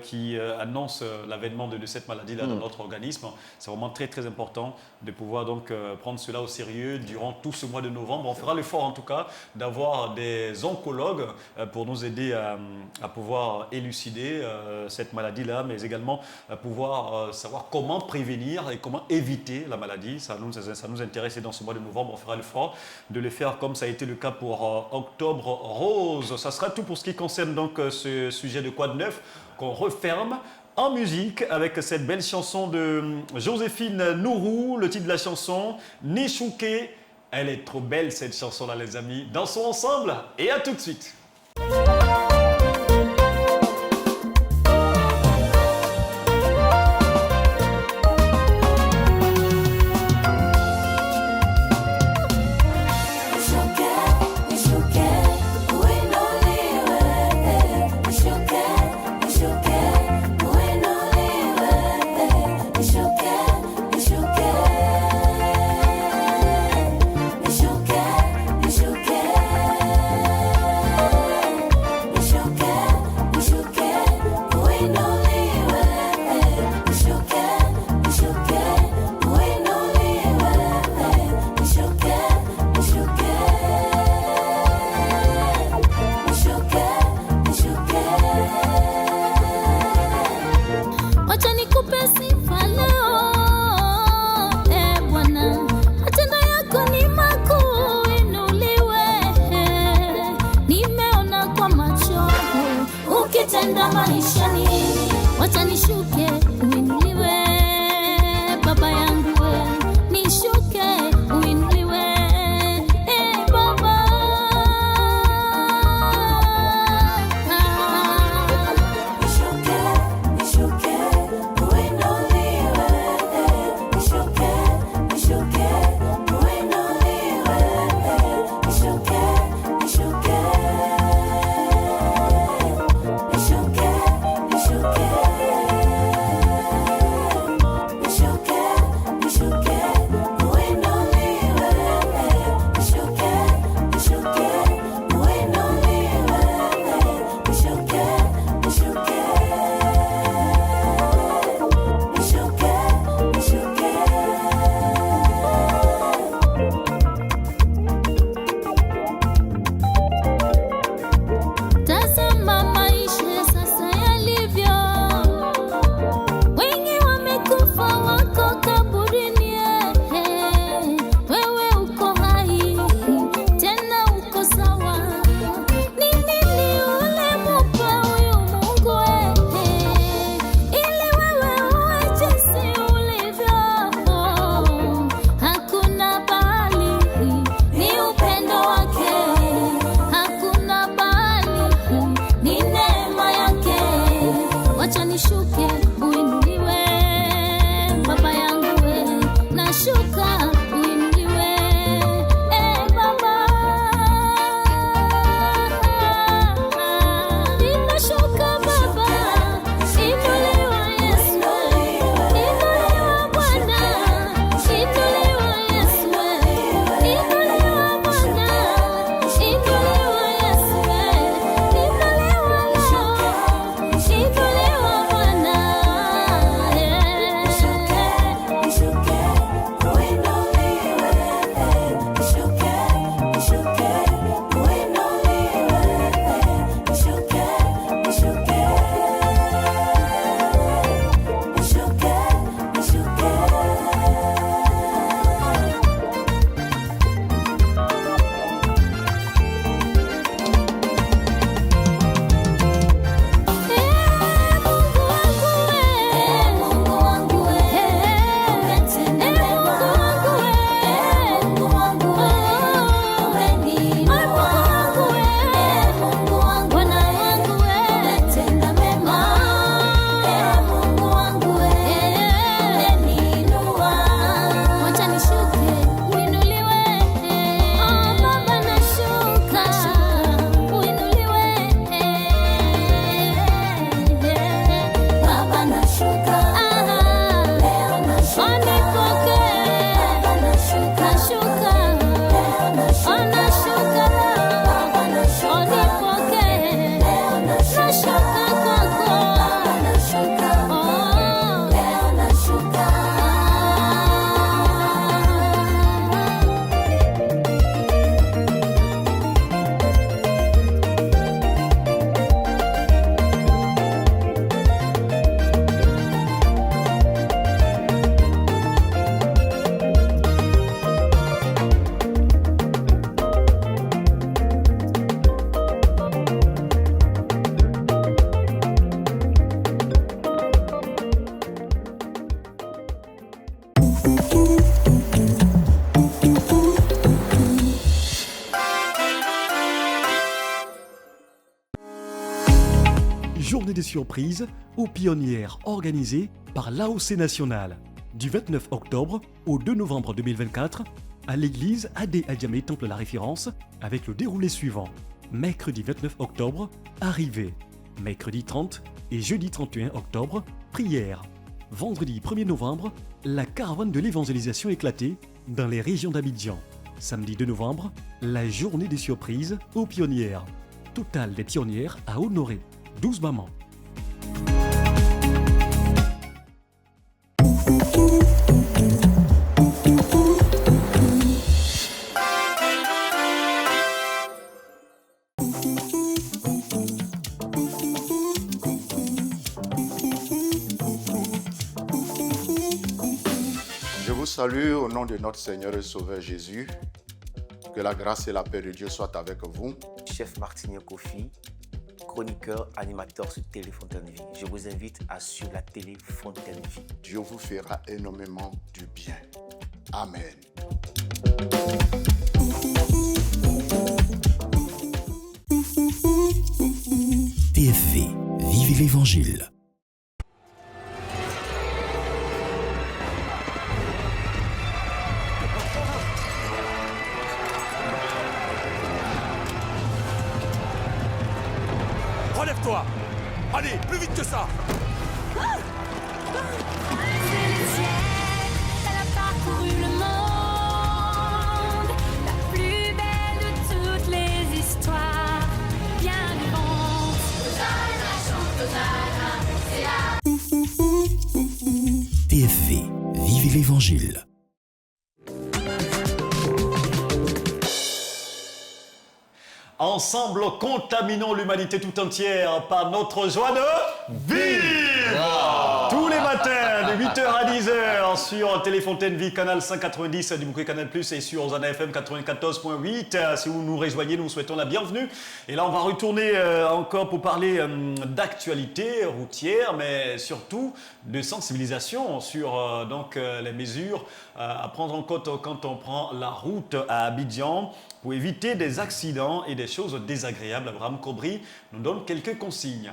qui annoncent l'avènement de cette maladie-là dans notre organisme. C'est vraiment très important de pouvoir donc prendre cela au sérieux durant tout ce mois de novembre. On fera l'effort en tout cas d'avoir des oncologues pour nous aider à pouvoir élucider cette maladie-là, mais également à pouvoir savoir comment prévenir et comment éviter la maladie. Ça nous intéresse et dans ce mois de novembre, on fera l'effort de le faire comme ça a été le cas pour Octobre Rose. Ça sera tout pour ce qui concerne donc ce sujet de Quoi de neuf qu'on referme en musique avec cette belle chanson de Joséphine Nourou, le titre de la chanson Nichouké. Elle est trop belle cette chanson-là les amis. Dansons ensemble et à tout de suite. Nishuke kupenda maishani. Wacha nishuke uinuliwe baba yangu we, nishuke uinuliwe baba. Nishuke, nishuke uinuliwe, nishuke, nishuke uinuliwe, nishuke, nishuke, nishuke, nishuke. Tazama maisha sasa yalivyo, wengi wamekufa wako kaburini, wewe uko hai tena uko sawa. Ni nini ulimupa huyu Mungu ili wewe uwe jinsi ulivyo? Hakuna bali ni upendo wake, hakuna bali ni neema yake. Wacha nishuke uinuliwe baba yangu we, nashuka uinuliwe baba. Ninashuka baba, inuliwa Yesu, inuliwa Bwana, inuliwa Yesu, inuliwa Bwana, inuliwa Yesu, inuliwa leo, inuliwa Bwana. Journée des surprises aux pionnières organisée par l'AOC National du 29 octobre au 2 novembre 2024 à l'église Adé Adjamé Temple La Référence avec le déroulé suivant. Mercredi 29 octobre, arrivée. Mercredi 30 et jeudi 31 octobre, prière. Vendredi 1er novembre, la caravane de l'évangélisation éclatée dans les régions d'Abidjan. Samedi 2 novembre, la journée des surprises aux pionnières. Total des pionnières à honorer. 12 mamans. Je vous salue au nom de notre Seigneur et Sauveur Jésus. Que la grâce et la paix de Dieu soient avec vous. Chef Martinien Kofi, chroniqueur, animateur sur Télé Fontaine Vie. Je vous invite à suivre la Télé Fontaine Vie. Dieu vous fera énormément du bien. Amen. TFV, vivez l'Évangile. Relève-toi. Allez, plus vite que ça. Elle a parcouru le monde, la plus belle de toutes les histoires, bien vivante. Hosanna, chante Hosanna, c'est la... TFV, vivez l'Évangile. Ensemble, contaminons l'humanité tout entière par notre joie de vivre. Tous les matins, de 8h à 10h, sur Télé Fontaine Vie, canal 190 du bouquet Canal+, et sur Hosanna FM 94.8. Si vous nous rejoignez, nous vous souhaitons la bienvenue. Et là, on va retourner encore pour parler d'actualité routière, mais surtout de sensibilisation sur les mesures à prendre en compte quand on prend la route à Abidjan pour éviter des accidents et des choses désagréables. Abraham Cobry nous donne quelques consignes.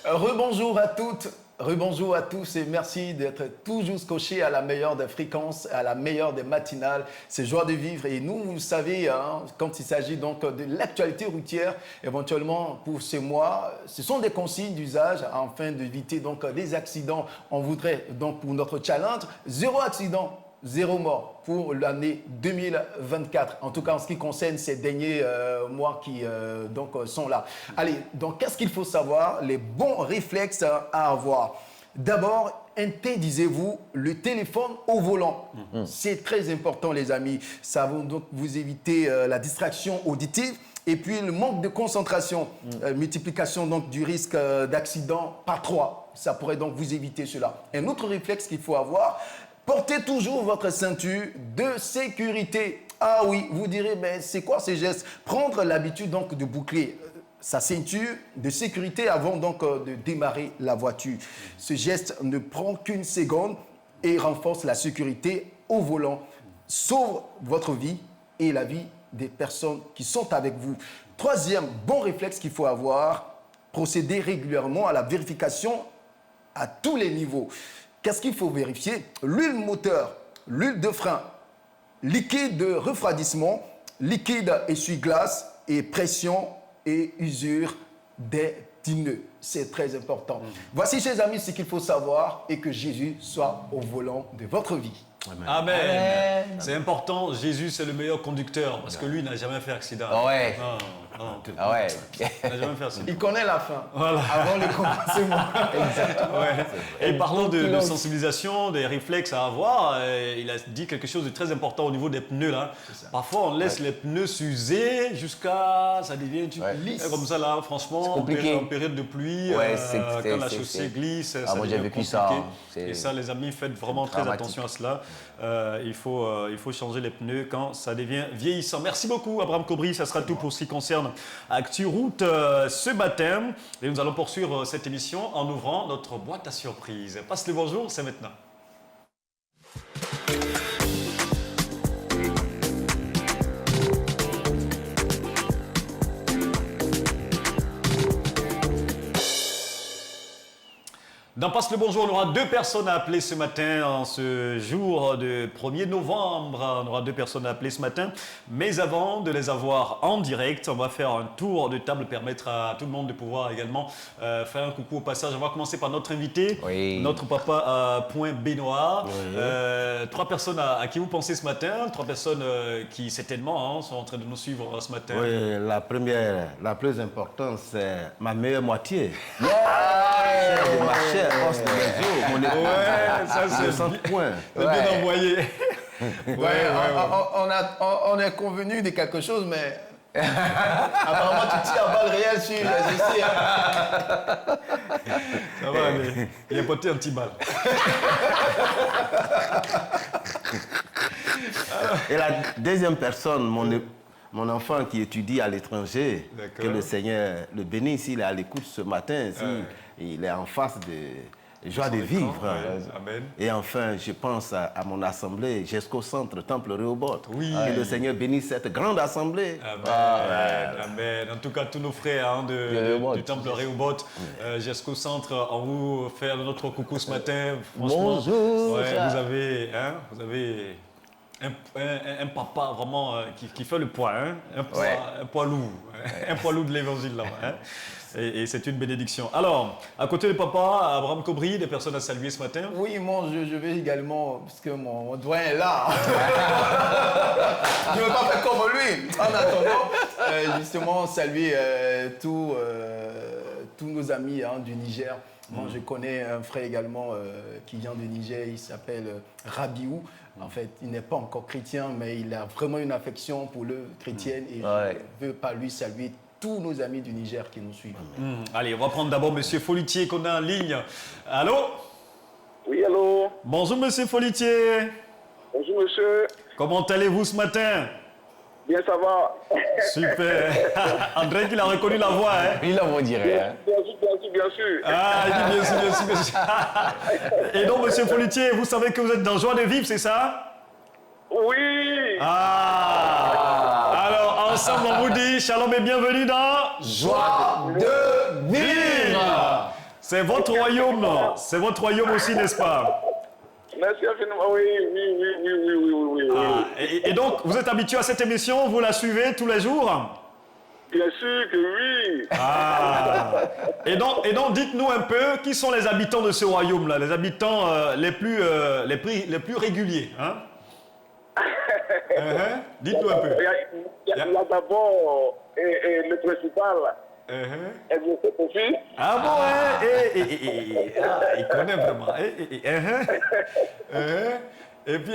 Rebonjour à toutes, rebonjour à tous et merci d'être toujours scotchés à la meilleure des fréquences, à la meilleure des matinales. C'est joie de vivre et nous, vous savez, quand il s'agit donc de l'actualité routière, éventuellement pour ce mois, ce sont des consignes d'usage afin d'éviter donc des accidents. On voudrait donc pour notre challenge, 0 accident. 0 mort pour l'année 2024. En tout cas, en ce qui concerne ces derniers mois qui sont là. Allez, donc qu'est-ce qu'il faut savoir? Les bons réflexes à avoir. D'abord, interdisez-vous le téléphone au volant. C'est très important, les amis. Ça va donc vous éviter la distraction auditive. Et puis, le manque de concentration, multiplication donc, du risque d'accident par 3. Ça pourrait donc vous éviter cela. Un autre réflexe qu'il faut avoir, portez toujours votre ceinture de sécurité. Ah oui, vous direz, mais c'est quoi ces gestes? Prendre l'habitude donc de boucler sa ceinture de sécurité avant donc de démarrer la voiture. Ce geste ne prend qu'une seconde et renforce la sécurité au volant. Sauve votre vie et la vie des personnes qui sont avec vous. Troisième bon réflexe qu'il faut avoir, procéder régulièrement à la vérification à tous les niveaux. Qu'est-ce qu'il faut vérifier? L'huile moteur, l'huile de frein, liquide de refroidissement, liquide essuie-glace et pression et usure des pneus. C'est très important. Voici, chers amis, ce qu'il faut savoir et que Jésus soit au volant de votre vie. Amen. Amen. C'est important, Jésus c'est le meilleur conducteur parce que lui n'a jamais fait accident. Ah ouais. Ah ouais. Il n'a jamais fait accident. Il connaît la fin. Voilà. Avant le commencement. Exactement. Ouais. Et parlant de sensibilisation, des réflexes à avoir, il a dit quelque chose de très important au niveau des pneus là. Parfois on laisse les pneus s'user jusqu'à ça devient lisse. Comme ça là, franchement, en période de pluie, quand la chaussée glisse, ça moi j'ai vécu compliqué. ça. Et ça, les amis, faites vraiment très attention à cela. Il faut changer les pneus quand ça devient vieillissant. Merci beaucoup, Abraham Cobry. Ça sera tout pour ce qui concerne Actu Route ce matin. Et nous allons poursuivre cette émission en ouvrant notre boîte à surprise. Passe le bonjour, c'est maintenant. Dans Passe le bonjour, on aura 2 personnes à appeler ce matin, en ce jour de 1er novembre. On aura 2 personnes à appeler ce matin. Mais avant de les avoir en direct, on va faire un tour de table, permettre à tout le monde de pouvoir également faire un coucou au passage. On va commencer par notre invité, notre papa à Point Benoît. 3 personnes à qui vous pensez ce matin, 3 personnes qui certainement sont en train de nous suivre ce matin. Oui, la première, la plus importante, c'est ma meilleure moitié. Yeah. Ma chère os de réseau, mon épouse. Ouais, ça c'est 100 points. C'est bien envoyé. On est convenu de quelque chose, mais Apparemment, tu tires à balles réelles sur les essais. Ça va aller. Il a porté un petit bal. Et la deuxième personne, mon enfant qui étudie à l'étranger, que le Seigneur le bénisse, il est à l'écoute ce matin, il est en face de joie de vivre. Amen. Et enfin, je pense à mon assemblée, jusqu'au centre, Temple Rehoboth. Oui. Que le Seigneur bénisse cette grande assemblée. Amen. Amen. En tout cas, tous nos frères du Temple Rehoboth, jusqu'au centre, on vous fait notre coucou ce matin. Bonjour. Vous avez un papa vraiment qui fait le poids, un poids lourd, un poids lourd de l'évangile là-bas. Hein. Et c'est une bénédiction. Alors, à côté de papa, Abraham Kobri, des personnes à saluer ce matin? Oui, moi, je vais également, parce que mon doyen est là. Je ne veux pas faire comme lui. En attendant, justement, saluer tous nos amis du Niger. Moi, je connais un frère également qui vient du Niger, il s'appelle Rabiou. En fait, il n'est pas encore chrétien, mais il a vraiment une affection pour le chrétien et je ne veux pas lui saluer tous nos amis du Niger qui nous suivent. Allez, on va prendre d'abord M. Folitier qu'on a en ligne. Allô? Oui, allô? Bonjour M. Folitier. Bonjour monsieur. Comment allez-vous ce matin? Bien, ça va. Super. André, il a reconnu la voix. Hein? Il la voix dirait. Bien sûr, bien sûr. Ah, il dit bien sûr. Et donc, M. Folitier, vous savez que vous êtes dans Joie de vivre, c'est ça? Oui. Alors, ensemble, on vous dit shalom et bienvenue dans Joie de vivre. C'est votre royaume, c'est votre royaume aussi, n'est-ce pas? Merci infiniment. Oui. Et donc, vous êtes habitué à cette émission, vous la suivez tous les jours? Bien sûr que oui. Et donc, dites-nous un peu, qui sont les habitants de ce royaume-là, les habitants les plus réguliers, hein? Dites-nous un peu. Il y a d'abord le principal. Exaucé Kofi. Ah bon, il connaît vraiment. Et puis,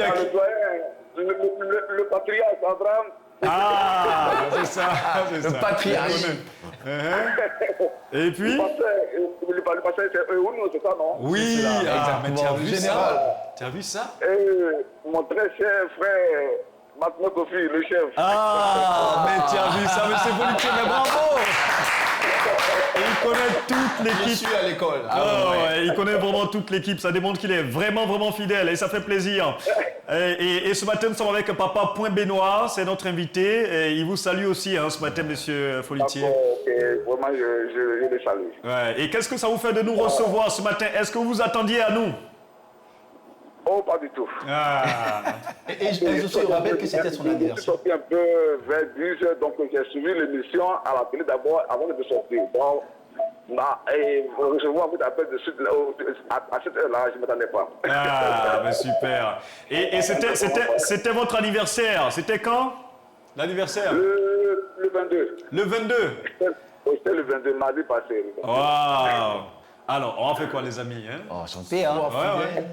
le patriarche Abraham. Ah, c'est ça. Le patriarche. Et puis le pasteur, c'est Eunou, c'est ça, non? Oui, mais tu as vu ça? Tu as vu ça? Mon très cher frère, Maintenant Kofi, le chef. Ah, mais tu as vu ça, mais c'est Folitier, mais bravo! Il connaît toute l'équipe. Je suis à l'école. Il connaît vraiment toute l'équipe. Ça démontre qu'il est vraiment, vraiment fidèle et ça fait plaisir. Et ce matin, nous sommes avec Papa Point Benoît, c'est notre invité. Et il vous salue aussi ce matin, monsieur Folitier. Vraiment, je le salue. Et qu'est-ce que ça vous fait de nous recevoir ce matin? Est-ce que vous vous attendiez à nous? Oh, pas du tout. Et je aussi rappelle que c'était son anniversaire. Je suis sorti un peu vers 10h, donc j'ai suivi l'émission à la télé d'abord avant de sortir. Bon, et recevoir un appel de suite à cette heure-là, je ne m'attendais pas. Ah, mais super. Et c'était votre anniversaire. C'était quand? L'anniversaire? Le 22. Le 22? C'était le 22, mardi passé. Waouh! Alors, on fait quoi, les amis? Oh, chanter, hein? Ouais.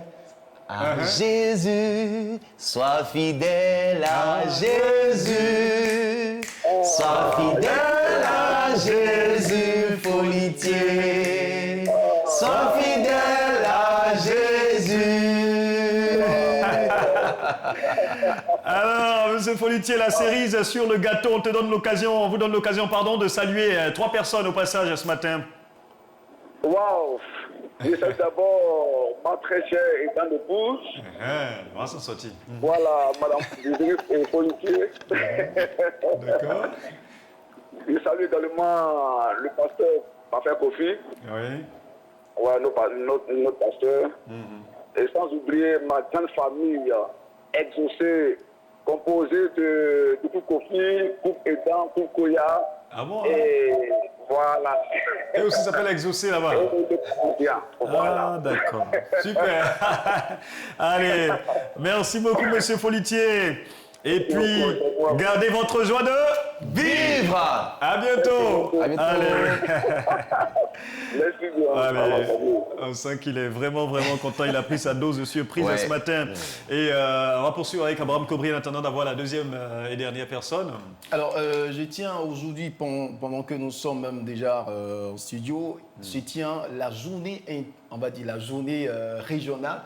À Jésus, sois fidèle à Jésus, sois fidèle à Jésus, Folitier, sois fidèle à Jésus. Alors, monsieur Folitier, la cerise sur le gâteau, on vous donne l'occasion, de saluer 3 personnes au passage ce matin. Waouh! Je salue d'abord ma très chère et grande épouse. On va s'en sortir. Voilà, madame et Folitier. D'accord. Je salue également le pasteur Papa Kofi. Oui. Ouais, notre pasteur. Et sans oublier ma grande famille exaucée, composée de Coupe Kofi, Coupe Edan, Coupe Koya. Ah bon? Et voilà. Et aussi s'appelle Exaucé là-bas. Voilà. Ah, d'accord. Super. Allez, merci beaucoup, monsieur Folitier. Et puis, gardez votre joie de vivre. À bientôt. À bientôt. Allez. Merci bien. Allez. On sent qu'il est vraiment content. Il a pris sa dose de surprise Ouais. ce matin. Et on va poursuivre avec Abraham Kobri en attendant d'avoir la deuxième et dernière personne. Alors, je tiens aujourd'hui, pendant que nous sommes même déjà au studio, je tiens la journée, on va dire la journée régionale,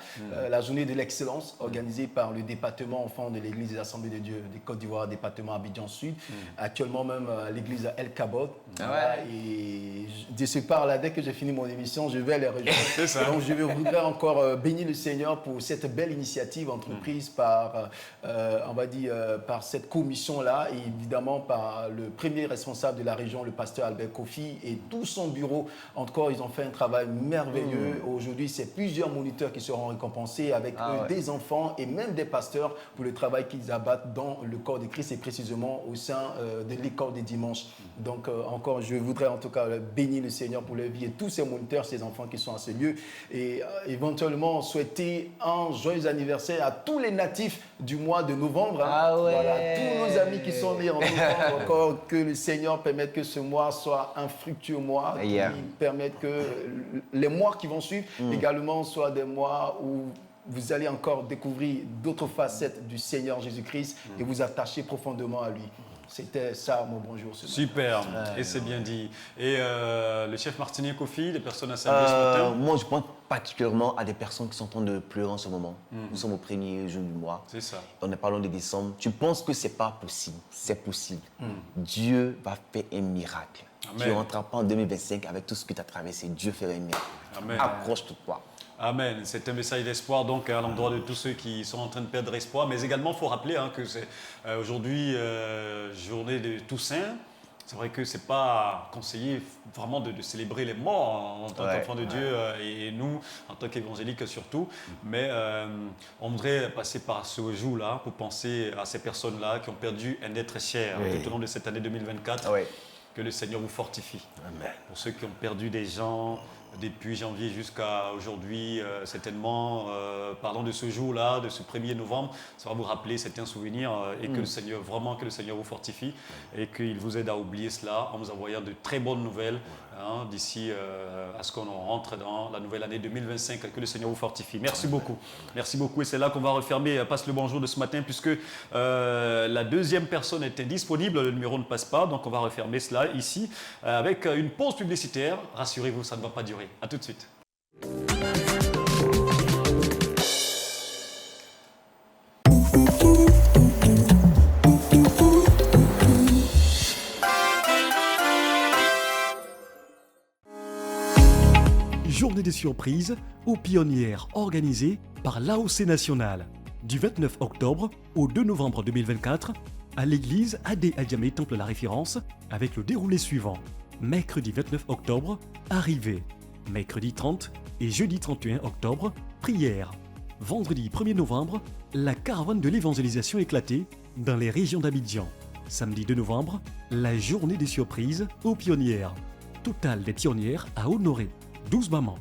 la journée de l'excellence organisée par le département enfant de l'Église des Assemblées de Dieu de Côte d'Ivoire, département Abidjan Sud, actuellement même à l'église El Kabod. Et de ce part-là, dès que j'ai fini mon émission, je vais les rejoindre. C'est ça. Donc, je voudrais encore bénir le Seigneur pour cette belle initiative entreprise par, on va dire, par cette commission-là et évidemment par le premier responsable de la région, le pasteur Albert Kofi et tout son bureau. Encore, ils ont fait un travail merveilleux. Aujourd'hui, c'est plusieurs moniteurs qui seront récompensés avec des enfants et même des pasteurs pour le travail qu'ils abattent dans le corps de Christ et précisément au sein de l'école des dimanches. Donc, encore, je voudrais en tout cas bénir le Seigneur pour leur vie et tous ces moniteurs, ces enfants qui sont à ce lieu et éventuellement souhaiter un joyeux anniversaire à tous les natifs du mois de novembre. Voilà, tous nos amis qui sont nés en novembre, encore que le Seigneur permette que ce mois soit un fructueux mois, qui permette que les mois qui vont suivre également soient des mois où vous allez encore découvrir d'autres facettes du Seigneur Jésus-Christ et vous attacher profondément à lui. C'était ça mon bonjour ce matin. Super, et c'est bien dit. Et le chef Martinier Kofi, les personnes à saluer ce matin? Moi, je pense particulièrement à des personnes qui sont en train de pleurer en ce moment. Nous sommes au premier jour du mois. C'est ça. On est parlant de décembre. Tu penses que c'est pas possible? C'est possible. Dieu va faire un miracle. Amen. Tu ne rentreras pas en 2025 avec tout ce que tu as traversé. Dieu fera un miracle. Amen. Accroche-toi. Amen. C'est un message d'espoir donc à l'endroit de tous ceux qui sont en train de perdre espoir. Mais également, il faut rappeler que c'est aujourd'hui journée de Toussaint. C'est vrai que ce n'est pas conseillé vraiment de célébrer les morts en tant qu'enfant de Dieu et nous, en tant qu'évangéliques surtout. Mais on voudrait passer par ce jour-là pour penser à ces personnes-là qui ont perdu un être cher tout au long de cette année 2024. Que le Seigneur vous fortifie. Amen. Pour ceux qui ont perdu des gens depuis janvier jusqu'à aujourd'hui, certainement, parlons de ce jour-là, de ce 1er novembre, ça va vous rappeler, c'est un souvenir et que le Seigneur, vraiment que le Seigneur vous fortifie et qu'il vous aide à oublier cela en vous envoyant de très bonnes nouvelles d'ici à ce qu'on rentre dans la nouvelle année 2025, que le Seigneur vous fortifie. Merci beaucoup. Merci beaucoup et c'est là qu'on va refermer Passe le bonjour de ce matin puisque la deuxième personne était disponible, le numéro ne passe pas, donc on va refermer cela ici avec une pause publicitaire. Rassurez-vous, ça ne va pas durer. A tout de suite. Journée des surprises aux pionnières organisée par l'AOC National du 29 octobre au 2 novembre 2024 à l'église Adé Adjamé Temple La Référence avec le déroulé suivant. Mercredi 29 octobre, arrivée. Mercredi 30 et jeudi 31 octobre, prière. Vendredi 1er novembre, la caravane de l'évangélisation éclatée dans les régions d'Abidjan. Samedi 2 novembre, la journée des surprises aux pionnières. Total des pionnières à honorer. 12 mamans.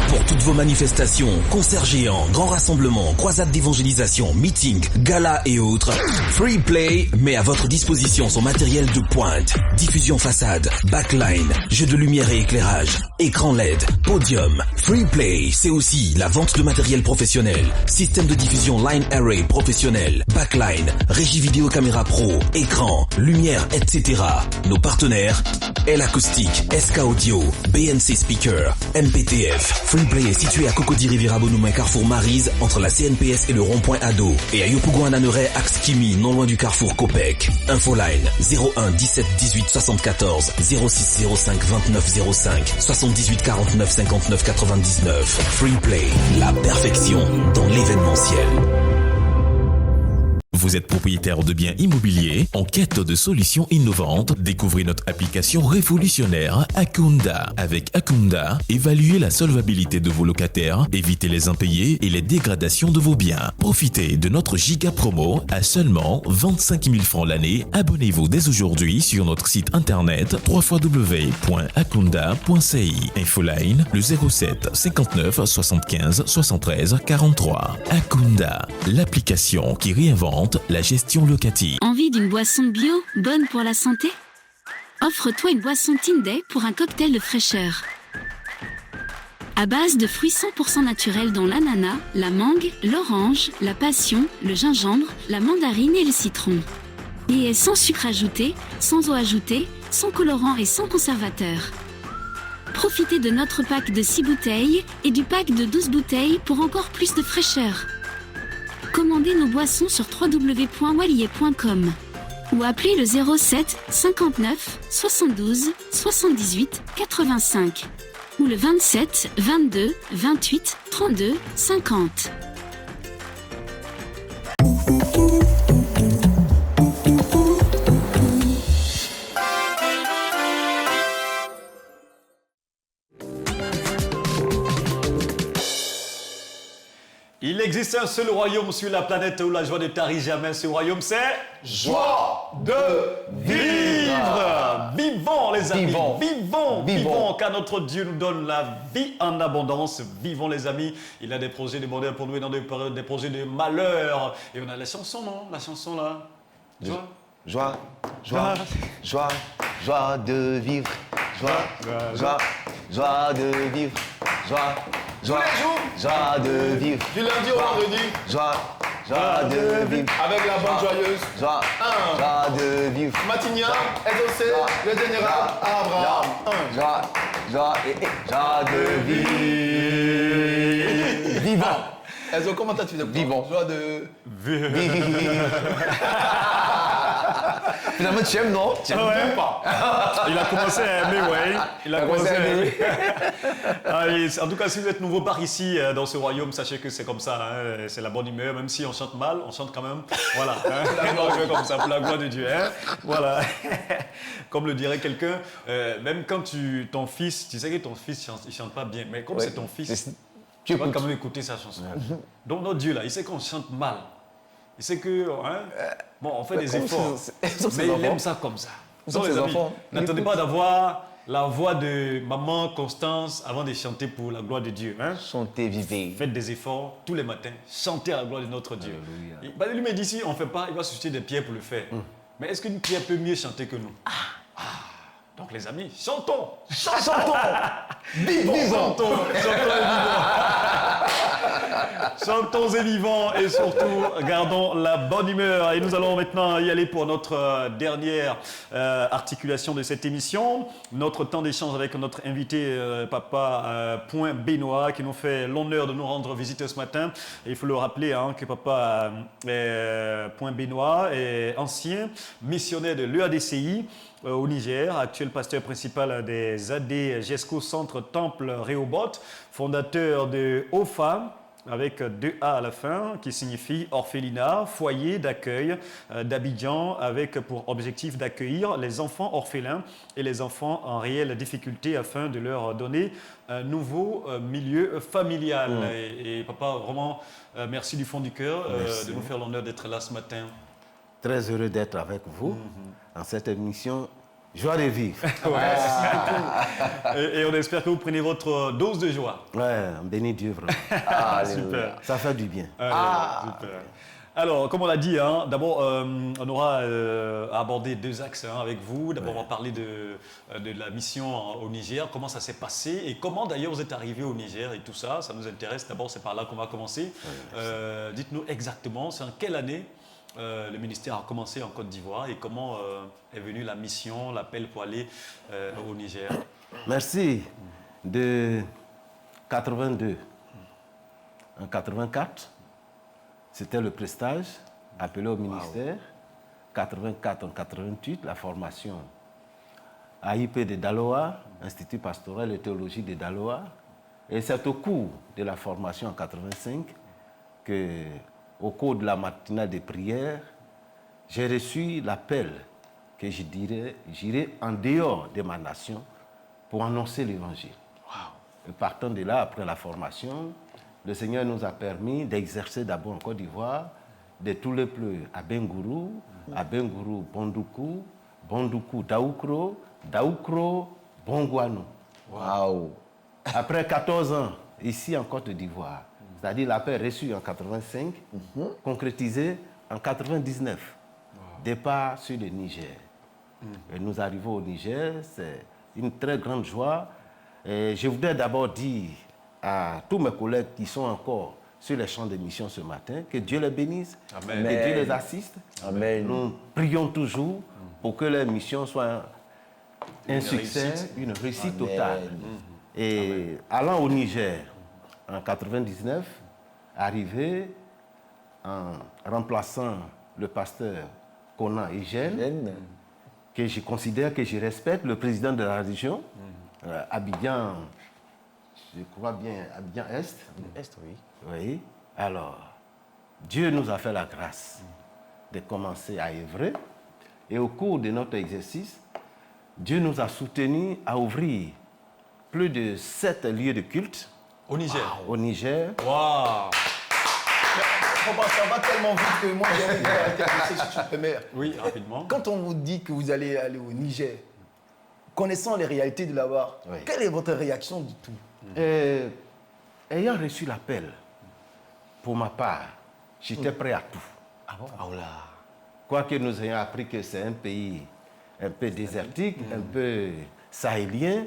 Pour toutes vos manifestations, concerts géants, grands rassemblements, croisades d'évangélisation, meetings, galas et autres, Freeplay met à votre disposition son matériel de pointe. Diffusion façade, backline, jeux de lumière et éclairage, écran LED, podium. Freeplay, c'est aussi la vente de matériel professionnel, système de diffusion line array professionnel, backline, régie vidéo caméra pro, écran, lumière, etc. Nos partenaires, L Acoustique, SK Audio, BNC Speaker, MPTF. Freeplay est situé à Cocody Riviera Bonoumen Carrefour Maryse entre la CNPS et le rond-point Ado et à Yopougon-Ananeret axe Kimi non loin du carrefour Copec. Infoline 01 17 18 74 06 05 29 05 78 49 59 99. Freeplay, la perfection dans l'événementiel. Vous êtes propriétaire de biens immobiliers en quête de solutions innovantes? Découvrez notre application révolutionnaire Akunda. Avec Akunda, évaluez la solvabilité de vos locataires, évitez les impayés et les dégradations de vos biens. Profitez de notre giga promo à seulement 25 000 francs l'année. Abonnez-vous dès aujourd'hui sur notre site internet www.akunda.ci. Infoline le 07 59 75 73 43. Akunda, l'application qui réinvente la gestion locative. Envie d'une boisson bio, bonne pour la santé? Offre-toi une boisson Tinday pour un cocktail de fraîcheur. À base de fruits 100% naturels dont l'ananas, la mangue, l'orange, la passion, le gingembre, la mandarine et le citron. Et est sans sucre ajouté, sans eau ajoutée, sans colorant et sans conservateur. Profitez de notre pack de 6 bouteilles et du pack de 12 bouteilles pour encore plus de fraîcheur. Commandez nos boissons sur www.walier.com ou appelez le 07 59 72 78 85 ou le 27 22 28 32 50. Il existe un seul royaume sur la planète où la joie ne tarit jamais. Ce royaume, c'est joie de vivre. Vivons, les amis. Vivons, car notre Dieu nous donne la vie en abondance. Vivons, les amis. Il a des projets de bonheur pour nous et dans des projets de malheur. Et on a la chanson, non? La chanson, là. Joie de vivre. Joie de vivre. Joie de vivre. Du lundi au vendredi. Joie de vivre. Avec la bande joyeuse. Joie de vivre. Matignon, SOC, le général Abraham. Joie de vivre. Vivant. Ezo, comment t'as-tu fait? Vivant. Joie de vivre. Finalement, tu aimes, non? Tu aimes pas. Il a commencé à aimer, ouais. Il a commencé à aimer. En tout cas, si vous êtes nouveau par ici, dans ce royaume, sachez que c'est comme ça. Hein. C'est la bonne humeur. Même si on chante mal, on chante quand même. Voilà. Hein. On joue comme ça, pour la gloire de Dieu. Hein. Voilà. Comme le dirait quelqu'un, même quand ton fils, tu sais que ton fils, il chante pas bien. Mais comme c'est ton fils, tu vas quand même écouter sa chanson. Donc, notre Dieu, là, il sait qu'on chante mal. Il sait que, bon, on fait des efforts, mais il aime ça comme ça. Donc, les amis, n'attendez pas d'avoir la voix de maman Constance avant de chanter pour la gloire de Dieu. Hein? Chantez, vivez. Faites des efforts tous les matins. Chantez à la gloire de notre Dieu. Lui m'a dit, si on ne fait pas, il va susciter des pierres pour le faire. Mais est-ce qu'une pierre peut mieux chanter que nous? Donc, les amis, chantons. Vivons. Chantons et vivons et surtout gardons la bonne humeur. Et nous allons maintenant y aller pour notre dernière articulation de cette émission. Notre temps d'échange avec notre invité Papa Point Benoît qui nous fait l'honneur de nous rendre visite ce matin. Et il faut le rappeler que Papa Point Benoît est ancien missionnaire de l'EADCI au Niger, actuel pasteur principal des AD GESCO Centre Temple Rehoboth, fondateur de OFA, avec 2A à la fin, qui signifie orphelinat, foyer d'accueil d'Abidjan, avec pour objectif d'accueillir les enfants orphelins et les enfants en réelle difficulté afin de leur donner un nouveau milieu familial. Et papa, vraiment, merci du fond du cœur de nous faire l'honneur d'être là ce matin. Très heureux d'être avec vous dans cette émission Joie de vivre. Et on espère que vous prenez votre dose de joie. Ouais, on bénit Dieu vraiment. Super. Ça fait du bien. Super. Alors, comme on l'a dit, d'abord, on aura abordé deux axes avec vous. D'abord, on va parler de la mission au Niger, comment ça s'est passé et comment d'ailleurs vous êtes arrivé au Niger et tout ça. Ça nous intéresse. D'abord, c'est par là qu'on va commencer. Dites-nous exactement, c'est en quelle année le ministère a commencé en Côte d'Ivoire et comment est venue la mission, l'appel pour aller au Niger? Merci. De 82 en 84, c'était le prestage appelé au ministère. 84 en 88, la formation AIP de Daloa, Institut pastoral et théologique de Daloa. Et c'est au cours de la formation en 85 que au cours de la matinale de prière, j'ai reçu l'appel que j'irai en dehors de ma nation pour annoncer l'évangile. Et partant de là, après la formation, le Seigneur nous a permis d'exercer d'abord en Côte d'Ivoire, de tous les pleurs à Bengourou, Bondoukou, Bondoukou, Daoukro, Daoukro, Bongouanou. Waouh! Après 14 ans, ici en Côte d'Ivoire, c'est-à-dire l'appel reçu en 85, concrétisé en 99, départ sur le Niger. Et nous arrivons au Niger, c'est une très grande joie. Et je voudrais d'abord dire à tous mes collègues qui sont encore sur les champs de mission ce matin, que Dieu les bénisse, Amen. que Dieu les assiste. Amen. Nous prions toujours pour que leur mission soit un Une succès, réussite. une réussite Amen. totale. Et allant au Niger en 99, arrivé en remplaçant le pasteur Conan Eugène, que je considère, que je respecte, le président de la région, Abidjan, je crois bien, Abidjan Est. Est, oui. Oui. Alors, Dieu nous a fait la grâce de commencer à œuvrer. Et au cours de notre exercice, Dieu nous a soutenus à ouvrir plus de 7 lieux de culte. Au Niger. Au Niger. Waouh! Ça va tellement vite que moi j'ai envie de faire quelque chose, si tu me permets. Oui, rapidement. Quand on vous dit que vous allez aller au Niger, connaissant les réalités de là-bas, quelle est votre réaction du tout? Ayant reçu l'appel, pour ma part, j'étais prêt à tout. Ah bon? Ah là. Quoique nous ayons appris que c'est un pays un peu désertique, un peu sahélien,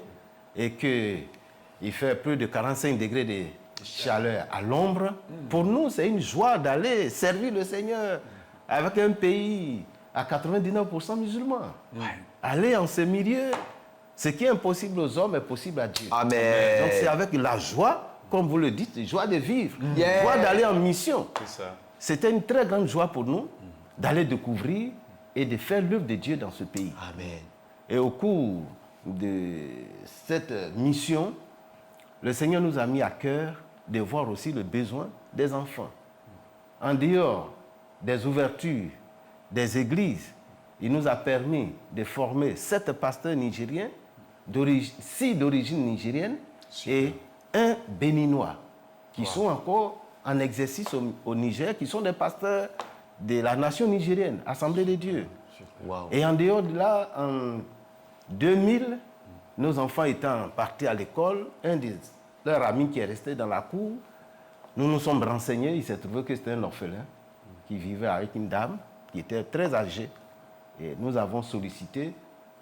et qu'il fait plus de 45 degrés de chaleur à l'ombre. Pour nous, c'est une joie d'aller servir le Seigneur avec un pays à 99% musulmans. Aller en ce milieu, ce qui est impossible aux hommes est possible à Dieu. Amen. Donc c'est avec la joie, comme vous le dites, joie de vivre, Yeah. joie d'aller en mission. C'est ça. C'était une très grande joie pour nous d'aller découvrir et de faire l'œuvre de Dieu dans ce pays. Amen. Et au cours de cette mission, le Seigneur nous a mis à cœur de voir aussi le besoin des enfants. En dehors des ouvertures des églises, il nous a permis de former 7 pasteurs nigériens, 6 d'origine nigérienne et 1 béninois, qui sont encore en exercice au Niger, qui sont des pasteurs de la nation nigérienne, Assemblée de Dieu. Wow. Et en dehors de là, en 2000, nos enfants étant partis à l'école, un de leurs amis qui est resté dans la cour, nous nous sommes renseignés, il s'est trouvé que c'était un orphelin qui vivait avec une dame qui était très âgée. Et nous avons sollicité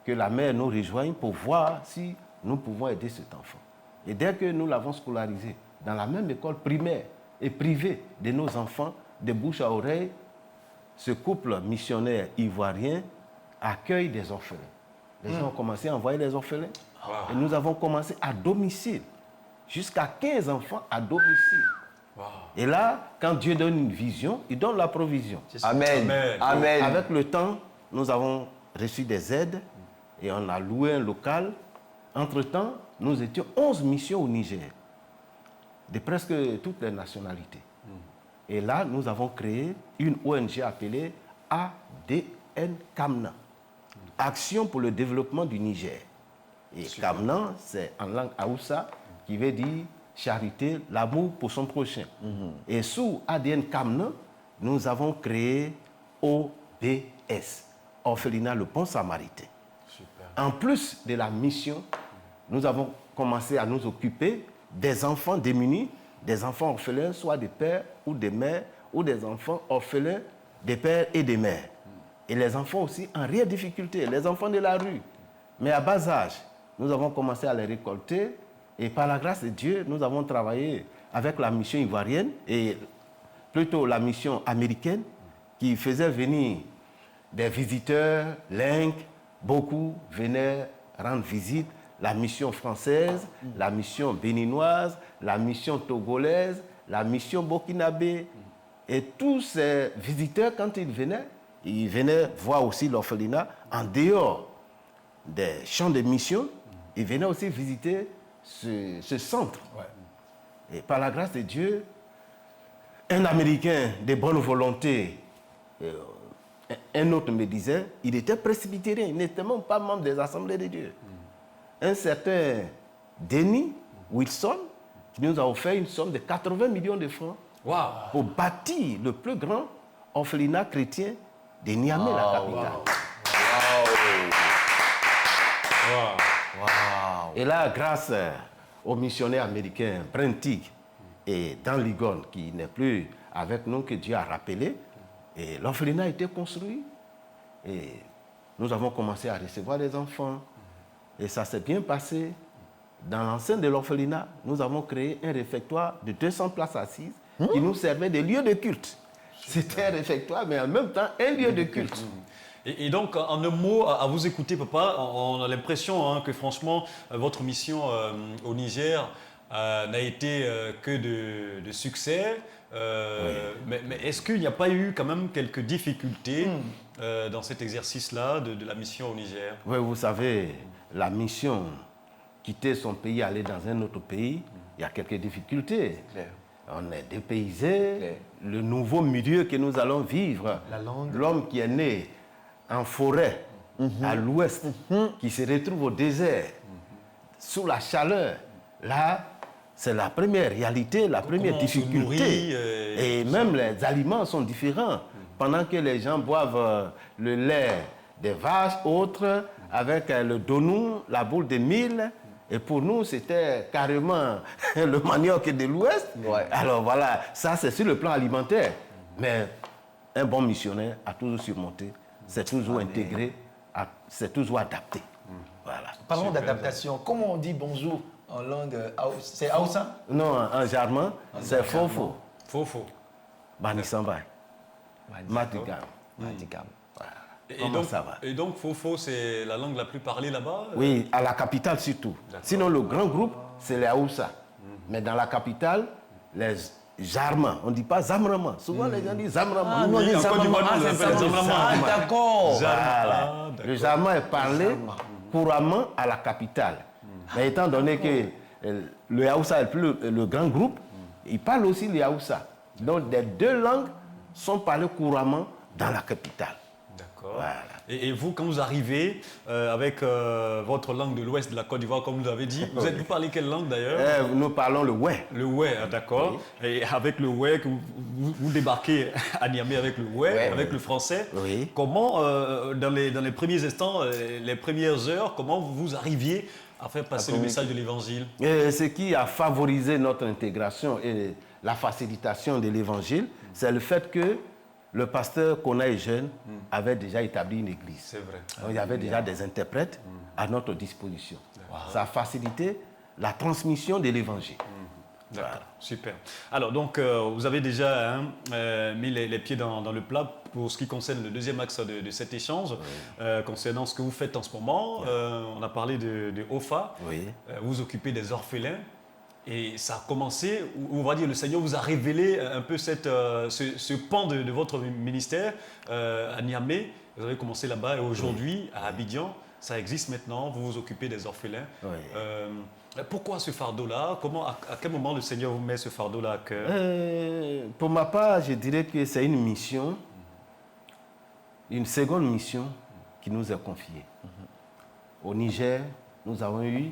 que la mère nous rejoigne pour voir si nous pouvons aider cet enfant. Et dès que nous l'avons scolarisé dans la même école primaire et privée de nos enfants, de bouche à oreille, ce couple missionnaire ivoirien accueille des orphelins. Les gens ont commencé à envoyer les orphelins. Et nous avons commencé à domicile, jusqu'à 15 enfants à domicile. Et là, quand Dieu donne une vision, il donne la provision. Amen. Amen. Avec le temps, nous avons reçu des aides et on a loué un local. Entre-temps, nous étions 11 missions au Niger, de presque toutes les nationalités. Et là, nous avons créé une ONG appelée ADN Kamna, Action pour le développement du Niger. Et Kamna, c'est en langue Haoussa, qui veut dire charité, l'amour pour son prochain. Et sous ADN Kamna, nous avons créé OBS, Orphelinat Le Bon Samaritain. En plus de la mission, nous avons commencé à nous occuper des enfants démunis, des enfants orphelins, soit des pères ou des mères, ou des enfants orphelins des pères et des mères. Et les enfants aussi en réelle difficulté, les enfants de la rue. Mais à bas âge, nous avons commencé à les récolter et par la grâce de Dieu, nous avons travaillé avec la mission ivoirienne et plutôt la mission américaine qui faisait venir des visiteurs, lingues, beaucoup venaient rendre visite. La mission française, la mission béninoise, la mission togolaise, la mission burkinabé. Et tous ces visiteurs, quand ils venaient voir aussi l'orphelinat en dehors des champs de mission. Ils venaient aussi visiter ce centre. Et par la grâce de Dieu, un Américain de bonne volonté, un autre me disait, il était presbytérien, il n'était même pas membre des Assemblées de Dieu. Un certain Denis Wilson, qui nous a offert une somme de 80 millions de francs pour bâtir le plus grand orphelinat chrétien de Niamey, la capitale. Et là, grâce au missionnaire américain Brentig et Dan Ligon, qui n'est plus avec nous, que Dieu a rappelé, et l'orphelinat a été construit. Et nous avons commencé à recevoir des enfants. Et ça s'est bien passé. Dans l'enceinte de l'orphelinat, nous avons créé un réfectoire de 200 places assises qui nous servait de lieu de culte. C'était un réfectoire, mais en même temps, un lieu de culte. Et donc, en un mot, à vous écouter, papa, on a l'impression que franchement, votre mission au Niger n'a été que de succès. Mais est-ce qu'il n'y a pas eu quand même quelques difficultés dans cet exercice-là de la mission au Niger? Oui, vous savez, la mission, quitter son pays, aller dans un autre pays, il y a quelques difficultés. On est dépaysé, le nouveau milieu que nous allons vivre, l'homme qui est né en forêt, à l'ouest, qui se retrouve au désert, sous la chaleur, là, c'est la première réalité, la première difficulté. Et même les aliments sont différents. Pendant que les gens boivent le lait des vaches, autres, avec le donou, la boule de mil, et pour nous, c'était carrément le manioc de l'Ouest. Alors voilà, ça c'est sur le plan alimentaire. Mais un bon missionnaire a toujours surmonté, c'est toujours intégré, c'est toujours adapté. Voilà. Parlons d'adaptation. Comment on dit bonjour en langue c'est Hausa? Non, en germain, c'est Fofo. Fofo. Banisambay. Matigam. Et donc, Fofo, c'est la langue la plus parlée là-bas? Oui, à la capitale surtout. Sinon, le grand groupe, c'est les Haoussa. Mais dans la capitale, les Jarma. On ne dit pas Zamrama. Souvent, les gens disent Zamrama. Non, les Zamrama. D'accord. Voilà. Le Jarma est parlé couramment à la capitale. Mais étant donné que le Haoussa est le grand groupe, il parle aussi le Haoussa. Donc, les deux langues sont parlées couramment dans la capitale. D'accord. Voilà. Et vous, quand vous arrivez avec votre langue de l'Ouest de la Côte d'Ivoire, comme vous avez dit, vous parlez quelle langue d'ailleurs? Nous parlons le Oué. Le Oué, d'accord. Oui. Et avec le Oué, vous débarquez à Niamey avec le Oué, avec le français. Oui. Comment, dans les premiers instants, les premières heures, comment vous arriviez à faire passer le message de l'Évangile? Ce qui a favorisé notre intégration et la facilitation de l'Évangile, c'est le fait que le pasteur Kona Jeune avait déjà établi une église. C'est vrai. Donc, il y avait déjà des interprètes à notre disposition. Ça a facilité la transmission de l'évangile. D'accord, voilà. Super. Alors, donc, vous avez déjà mis les pieds dans le plat pour ce qui concerne le deuxième axe de cet échange, concernant ce que vous faites en ce moment. On a parlé de OFA. Oui. Vous occupez des orphelins. Et ça a commencé, on va dire, le Seigneur vous a révélé un peu ce pan de votre ministère à Niamey. Vous avez commencé là-bas et aujourd'hui, à Abidjan, ça existe maintenant, vous vous occupez des orphelins. Oui. Pourquoi ce fardeau-là? À quel moment le Seigneur vous met ce fardeau-là à cœur? Pour ma part, je dirais que c'est une mission, une seconde mission qui nous est confiée. Au Niger, nous avons eu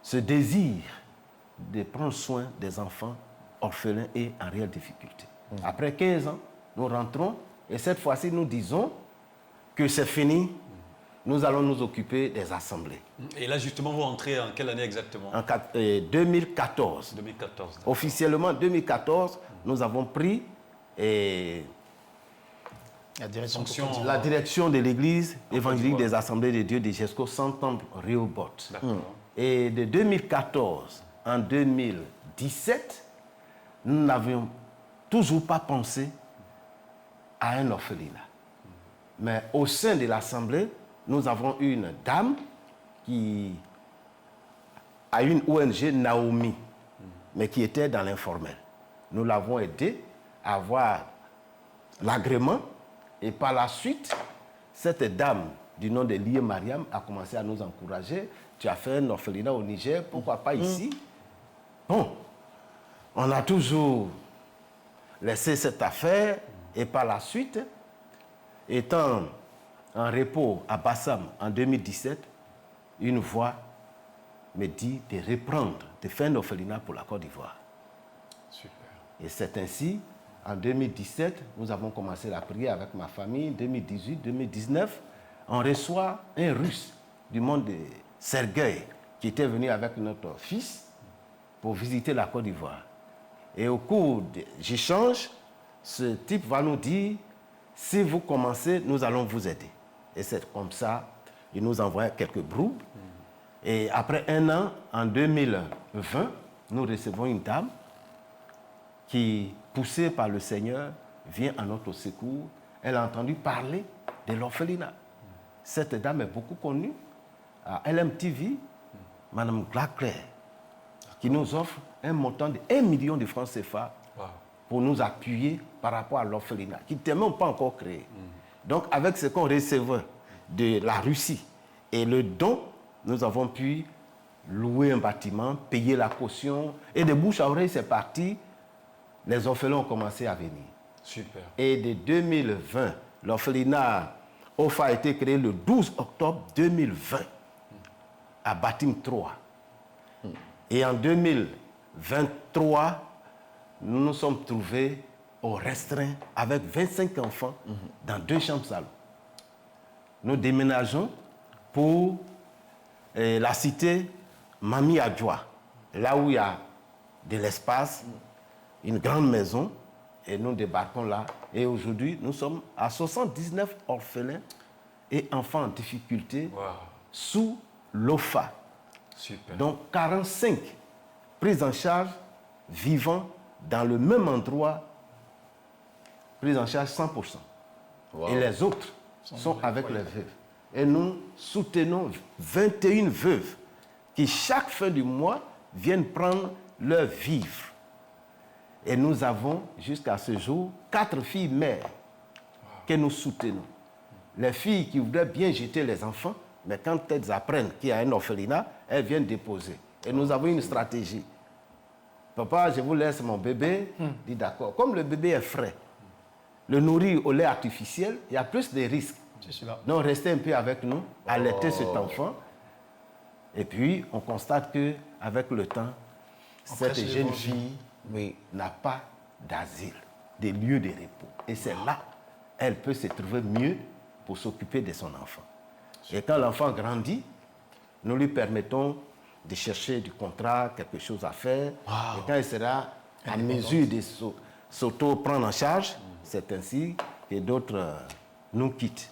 ce désir de prendre soin des enfants orphelins et en réelle difficulté. Après 15 ans, nous rentrons et cette fois-ci, nous disons que c'est fini. Nous allons nous occuper des assemblées. Et là, justement, vous rentrez en quelle année exactement? En 2014. 2014. Officiellement, 2014, nous avons pris la direction de l'église évangélique des assemblées de Dieu de GESCO Saint-Temple Rehoboth. Et de 2014 en 2017, nous n'avions toujours pas pensé à un orphelinat. Mais au sein de l'assemblée, nous avons une dame qui a une ONG Naomi, mais qui était dans l'informel. Nous l'avons aidée à avoir l'agrément et par la suite, cette dame du nom de Lié Mariam a commencé à nous encourager. Tu as fait un orphelinat au Niger, pourquoi pas ici? Bon, On a toujours laissé cette affaire et par la suite, étant en repos à Bassam en 2017, une voix me dit de reprendre, de faire un orphelinat pour la Côte d'Ivoire. Super. Et c'est ainsi, en 2017, nous avons commencé la prière avec ma famille. 2018, 2019, on reçoit un Russe du monde de Sergueï qui était venu avec notre fils pour visiter la Côte d'Ivoire. Et au cours des échanges, ce type va nous dire, si vous commencez, nous allons vous aider. Et c'est comme ça, il nous envoie quelques broubes. Et après un an, en 2020, nous recevons une dame qui, poussée par le Seigneur, vient à notre secours. Elle a entendu parler de l'orphelinat. Cette dame est beaucoup connue à LMTV, Madame Glaclair, qui nous offre un montant de 1 million de francs CFA pour nous appuyer par rapport à l'orphelinat, qui n'était même pas encore créé. Donc, avec ce qu'on recevait de la Russie et le don, nous avons pu louer un bâtiment, payer la caution, et de bouche à oreille, c'est parti. Les orphelins ont commencé à venir. Super. Et de 2020, l'orphelinat OFA a été créé le 12 octobre 2020 à Batim 3. Et en 2023, nous nous sommes trouvés au restreint avec 25 enfants dans 2 chambres salons. Nous déménageons pour la cité Mami Adjoa, là où il y a de l'espace, une grande maison, et nous débarquons là. Et aujourd'hui, nous sommes à 79 orphelins et enfants en difficulté sous l'OFA. Super. Donc 45 prises en charge vivant dans le même endroit, prise en charge 100%. Et les autres sont avec les veuves. Et nous soutenons 21 veuves qui, chaque fin du mois, viennent prendre leur vivre. Et nous avons, jusqu'à ce jour, 4 filles mères que nous soutenons. Les filles qui voudraient bien jeter les enfants, mais quand elles apprennent qu'il y a un orphelinat, elles viennent déposer. Et nous avons une stratégie. Papa, je vous laisse mon bébé. Dit d'accord. Comme le bébé est frais, le nourrir au lait artificiel, il y a plus de risques. Donc restez un peu avec nous, allaitez cet enfant. Et puis on constate qu'avec le temps, cette jeune fille n'a pas d'asile, de lieu de repos. Et c'est là elle peut se trouver mieux pour s'occuper de son enfant. Et quand l'enfant grandit, nous lui permettons de chercher du contrat, quelque chose à faire. Et quand il sera à mesure de s'auto-prendre en charge, c'est ainsi que d'autres nous quittent.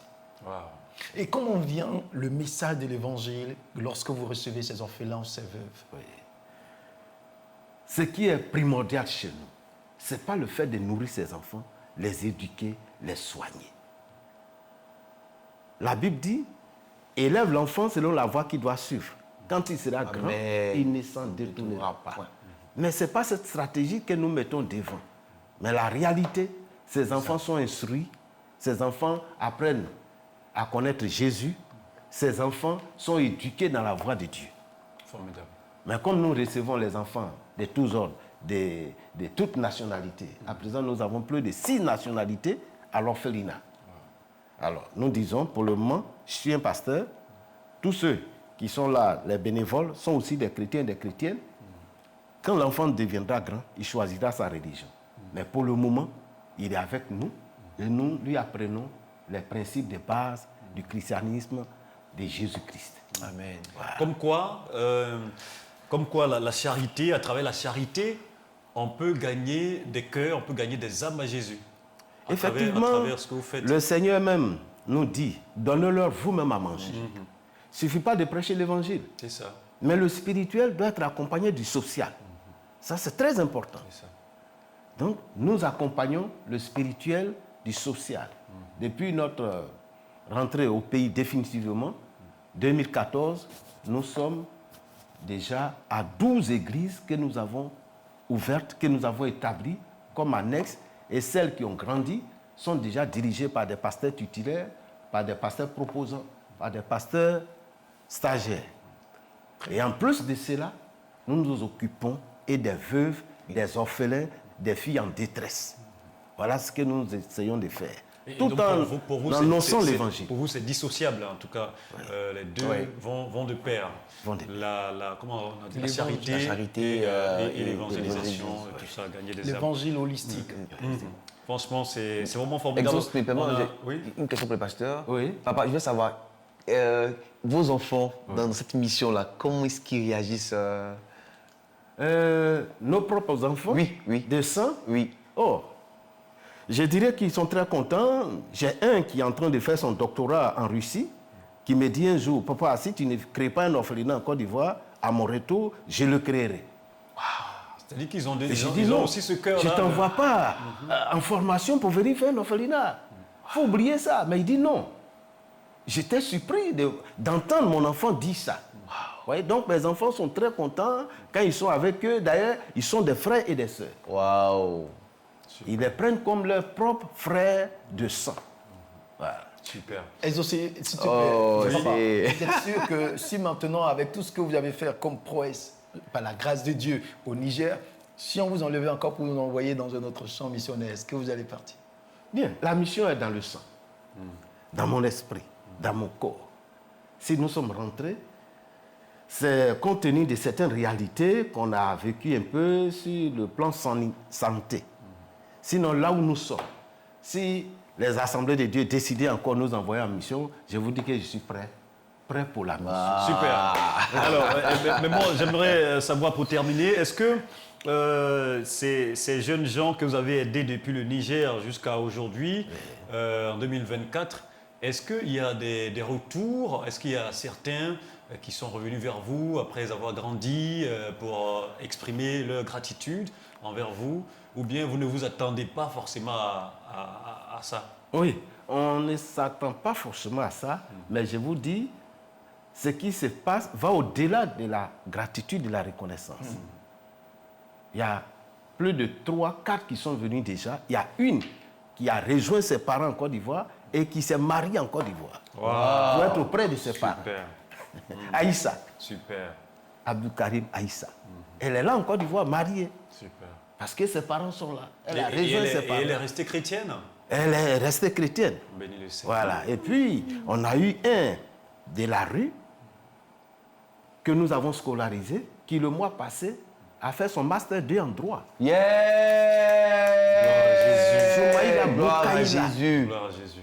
Et comment vient le message de l'évangile lorsque vous recevez ces orphelins, ces veuves? Ce qui est primordial chez nous, ce n'est pas le fait de nourrir ces enfants, les éduquer, les soigner. La Bible dit, élève l'enfant selon la voie qu'il doit suivre. Quand il sera grand, il ne s'en détournera pas. Mais ce n'est pas cette stratégie que nous mettons devant. Mais la réalité, ces enfants sont instruits, ces enfants apprennent à connaître Jésus, ces enfants sont éduqués dans la voie de Dieu. Formidable. Mais comme nous recevons les enfants de tous ordres, de toutes nationalités, à présent nous avons plus de 6 nationalités à l'orphelinat. Alors, nous disons, pour le moment, je suis un pasteur, tous ceux qui sont là, les bénévoles, sont aussi des chrétiens et des chrétiennes. Quand l'enfant deviendra grand, il choisira sa religion. Mais pour le moment, il est avec nous et nous lui apprenons les principes de base du christianisme de Jésus-Christ. Amen. Voilà. Comme quoi la charité, à travers la charité, on peut gagner des cœurs, on peut gagner des âmes à Jésus. Effectivement, à travers ce que vous faites. Le Seigneur même nous dit, donnez-leur vous-même à manger. Il ne suffit pas de prêcher l'évangile. C'est ça. Mais le spirituel doit être accompagné du social. Ça, c'est très important. Ça. Donc, nous accompagnons le spirituel du social. Depuis notre rentrée au pays définitivement, 2014, nous sommes déjà à 12 églises que nous avons ouvertes, que nous avons établies comme annexes. Et celles qui ont grandi sont déjà dirigées par des pasteurs tutélaires, par des pasteurs proposants, par des pasteurs stagiaires. Et en plus de cela, nous nous occupons et des veuves des orphelins, des filles en détresse. Voilà ce que nous essayons de faire. Et Tout donc, en pour vous, annonçant l'évangile. Pour vous, c'est dissociable, en tout cas. Les deux vont de pair. Comment on dit, la charité et l'évangélisation, tout ça, gagner des âmes. L'évangile holistique. Franchement, c'est vraiment formidable. Une question pour le pasteur. Oui. Papa, je veux savoir, vos enfants, dans cette mission-là, comment est-ce qu'ils réagissent Nos propres enfants de sang. Oui. Oh, je dirais qu'ils sont très contents. J'ai un qui est en train de faire son doctorat en Russie, qui me dit un jour, papa, si tu ne crées pas un orphelinat en Côte d'Ivoire, à mon retour, je le créerai. C'est-à-dire qu'ils ont, ils ont aussi ce cœur-là. Je ne t'envoie pas en formation pour venir faire un orphelinat. Il faut oublier ça. Mais il dit non. J'étais surpris d'entendre mon enfant dire ça. Ouais, donc mes enfants sont très contents quand ils sont avec eux. D'ailleurs, ils sont des frères et des sœurs. Waouh! Ils les prennent comme leurs propres frères de sang. Voilà. Super. Et aussi, s'il te plaît, papa, vous êtes sûr que si maintenant, avec tout ce que vous avez fait comme prouesse, par la grâce de Dieu, au Niger, si on vous enlevait encore pour nous envoyer dans un autre champ missionnaire, est-ce que vous allez partir? Bien, la mission est dans le sang, dans mon esprit, dans mon corps. Si nous sommes rentrés, c'est compte tenu de certaines réalités qu'on a vécues un peu sur le plan santé. Sinon, là où nous sommes, si les assemblées de Dieu décidaient encore de nous envoyer en mission, je vous dis que je suis prêt pour la mission. Super. Alors, mais bon, j'aimerais savoir pour terminer, est-ce que ces jeunes gens que vous avez aidés depuis le Niger jusqu'à aujourd'hui, en 2024, est-ce qu'il y a des retours? Est-ce qu'il y a certains qui sont revenus vers vous après avoir grandi pour exprimer leur gratitude envers vous? Ou bien vous ne vous attendez pas forcément à ça? Oui, on ne s'attend pas forcément à ça, mais je vous dis, ce qui se passe va au-delà de la gratitude et de la reconnaissance. Il y a plus de 3, 4 qui sont venus déjà. Il y a une qui a rejoint ses parents en Côte d'Ivoire et qui s'est mariée en Côte d'Ivoire. Wow. Pour être auprès de ses parents. Aïssa. Super. Abdou Karim Aïssa. Elle est là en Côte d'Ivoire, mariée. Super. Parce que ses parents sont là. Elle a Et rejoint ses parents. elle est restée chrétienne? Elle est restée chrétienne. Béni le Seigneur. Voilà. Et puis, on a eu un de la rue que nous avons scolarisé, qui le mois passé a fait son master 2 en droit. Yeah! Gloire à Jésus. Gloire à Jésus.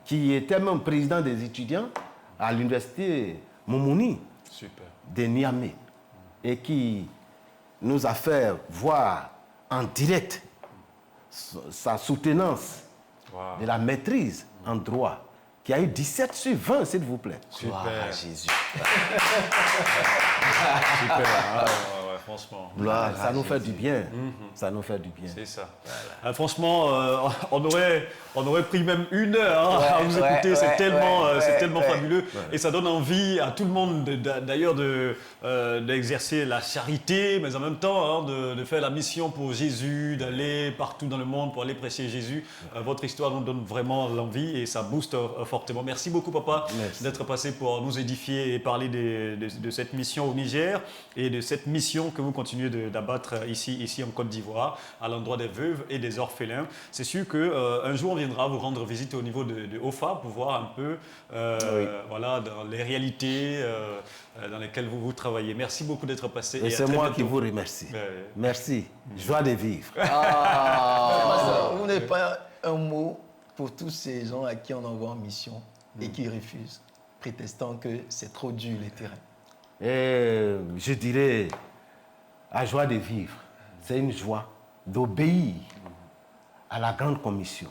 Qui était même président des étudiants à l'université Moumouni de Niamey et qui nous a fait voir en direct sa soutenance de la maîtrise en droit, qui a eu 17 sur 20, s'il vous plaît. Gloire à Jésus. Super. Franchement. Ça nous fait du bien. Ça nous fait du bien. C'est ça. Voilà. Franchement, on aurait pris même 1 heure à vous écouter. C'est tellement fabuleux. Et ça donne envie à tout le monde, d'ailleurs, d'exercer la charité, mais en même temps, de faire la mission pour Jésus, d'aller partout dans le monde pour aller prêcher Jésus. Votre histoire nous donne vraiment l'envie et ça booste fortement. Merci beaucoup, papa, d'être passé pour nous édifier et parler de cette mission au Niger et de cette mission que vous continuez d'abattre ici en Côte d'Ivoire, à l'endroit des veuves et des orphelins. C'est sûr qu'un jour, on viendra vous rendre visite au niveau de OFA pour voir un peu voilà, dans les réalités dans lesquelles vous travaillez. Merci beaucoup d'être passé. Et c'est moi qui vous remercie. Merci. Joie de vivre. Vous n'avez pas un mot pour tous ces gens à qui on envoie en mission et qui refusent, prétestant que c'est trop dur les terrains? Et je dirais, la joie de vivre, c'est une joie d'obéir à la grande commission.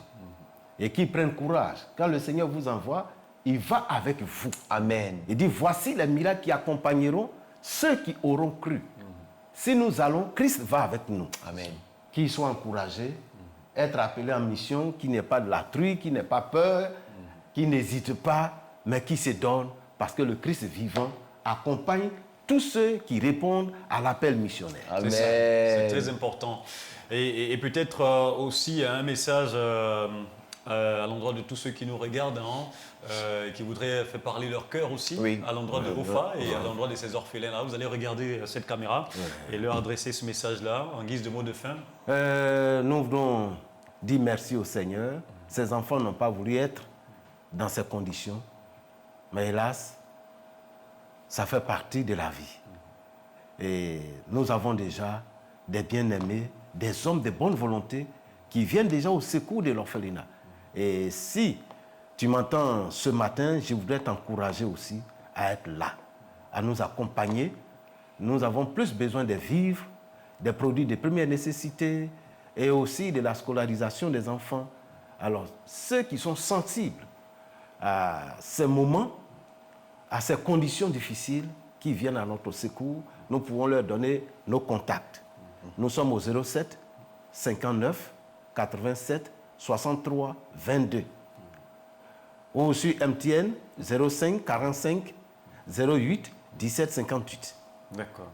Et qui prennent courage. Quand le Seigneur vous envoie, il va avec vous. Amen. Il dit, voici les miracles qui accompagneront ceux qui auront cru. Si nous allons, Christ va avec nous. Amen. Qu'ils soient encouragés, être appelés en mission, qui n'ait pas de la truie, qui n'ait pas peur, qui n'hésite pas, mais qui se donne, parce que le Christ vivant accompagne tous ceux qui répondent à l'appel missionnaire. Amen. C'est très important. Et peut-être aussi un message à l'endroit de tous ceux qui nous regardent, qui voudraient faire parler leur cœur aussi, à l'endroit de OFA et à l'endroit de ces orphelins-là. Vous allez regarder cette caméra et leur adresser ce message-là en guise de mot de fin. Nous voulons dire merci au Seigneur. Ces enfants n'ont pas voulu être dans ces conditions, mais hélas, ça fait partie de la vie. Et nous avons déjà des bien-aimés, des hommes de bonne volonté qui viennent déjà au secours de l'orphelinat. Et si tu m'entends ce matin, je voudrais t'encourager aussi à être là, à nous accompagner. Nous avons plus besoin de vivres, des produits de première nécessité et aussi de la scolarisation des enfants. Alors, ceux qui sont sensibles à ces moments, à ces conditions difficiles qui viennent à notre secours, nous pouvons leur donner nos contacts. Nous sommes au 07 59 87 63 22. Ou sur MTN 05 45 08 17 58. D'accord.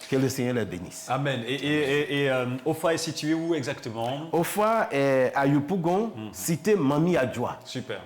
Que le Seigneur les bénisse. Amen. Et OFA est situé où exactement? OFA est à Yopougon, cité Mami Adjoa. Super.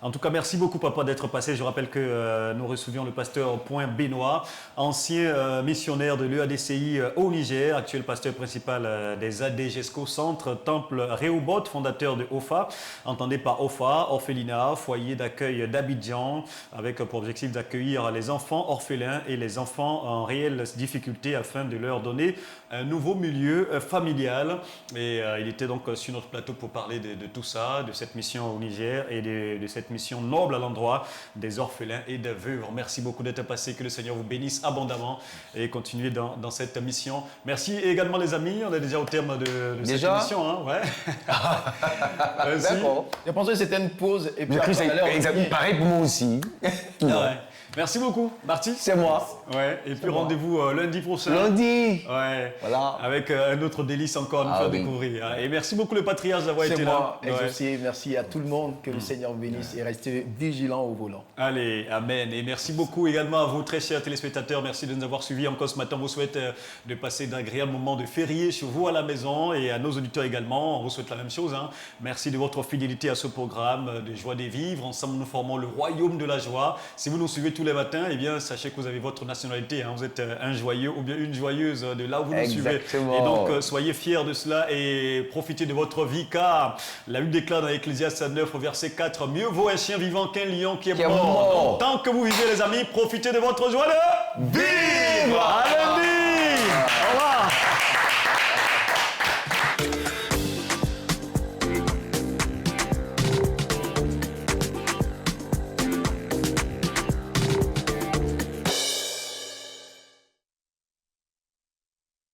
En tout cas, merci beaucoup, papa, d'être passé. Je rappelle que nous recevions le pasteur Point Benoît, ancien missionnaire de l'EADCI au Niger, actuel pasteur principal des ADGESCO Centre, Temple Rehoboth, fondateur de OFA. Entendez par OFA, orphelinat, foyer d'accueil d'Abidjan, avec pour objectif d'accueillir les enfants orphelins et les enfants en réelle difficulté afin de leur donner un nouveau milieu familial. Et il était donc sur notre plateau pour parler de tout ça, de cette mission au Niger et de cette mission noble à l'endroit des orphelins et des veuves. Merci beaucoup d'être passé, que le Seigneur vous bénisse abondamment et continuez dans cette mission. Merci également les amis, on est déjà au terme de cette émission. Hein, ouais. D'accord. Je pensais que c'était une pause et puis Exactement, pareil pour moi aussi. Merci beaucoup, Marty. C'est moi. Ouais. Et puis rendez-vous lundi prochain. Lundi. Ouais. Voilà. Avec un autre délice encore à nous faire découvrir. Et merci beaucoup le patriarche d'avoir été là. C'est moi, exaucé. Merci à tout le monde. Que le Seigneur vous bénisse et restez vigilants au volant. Allez, amen. Et merci beaucoup également à vous, très chers téléspectateurs. Merci de nous avoir suivis encore ce matin. On vous souhaite de passer d'agréables moments de férié chez vous à la maison et à nos auditeurs également. On vous souhaite la même chose. Hein. Merci de votre fidélité à ce programme de Joie des Vivres. Ensemble, nous formons le royaume de la joie. Si vous nous suivez tous les matins, eh bien, sachez que vous avez votre nationalité. Hein. Vous êtes un joyeux ou bien une joyeuse de là où vous nous suivez. Et donc, soyez fiers de cela et profitez de votre vie, car la Bible déclare dans Ecclésiaste 9, au verset 4, mieux vaut un chien vivant qu'un lion qui est mort. Donc, tant que vous vivez, les amis, profitez de votre joie de vivre. À lundi.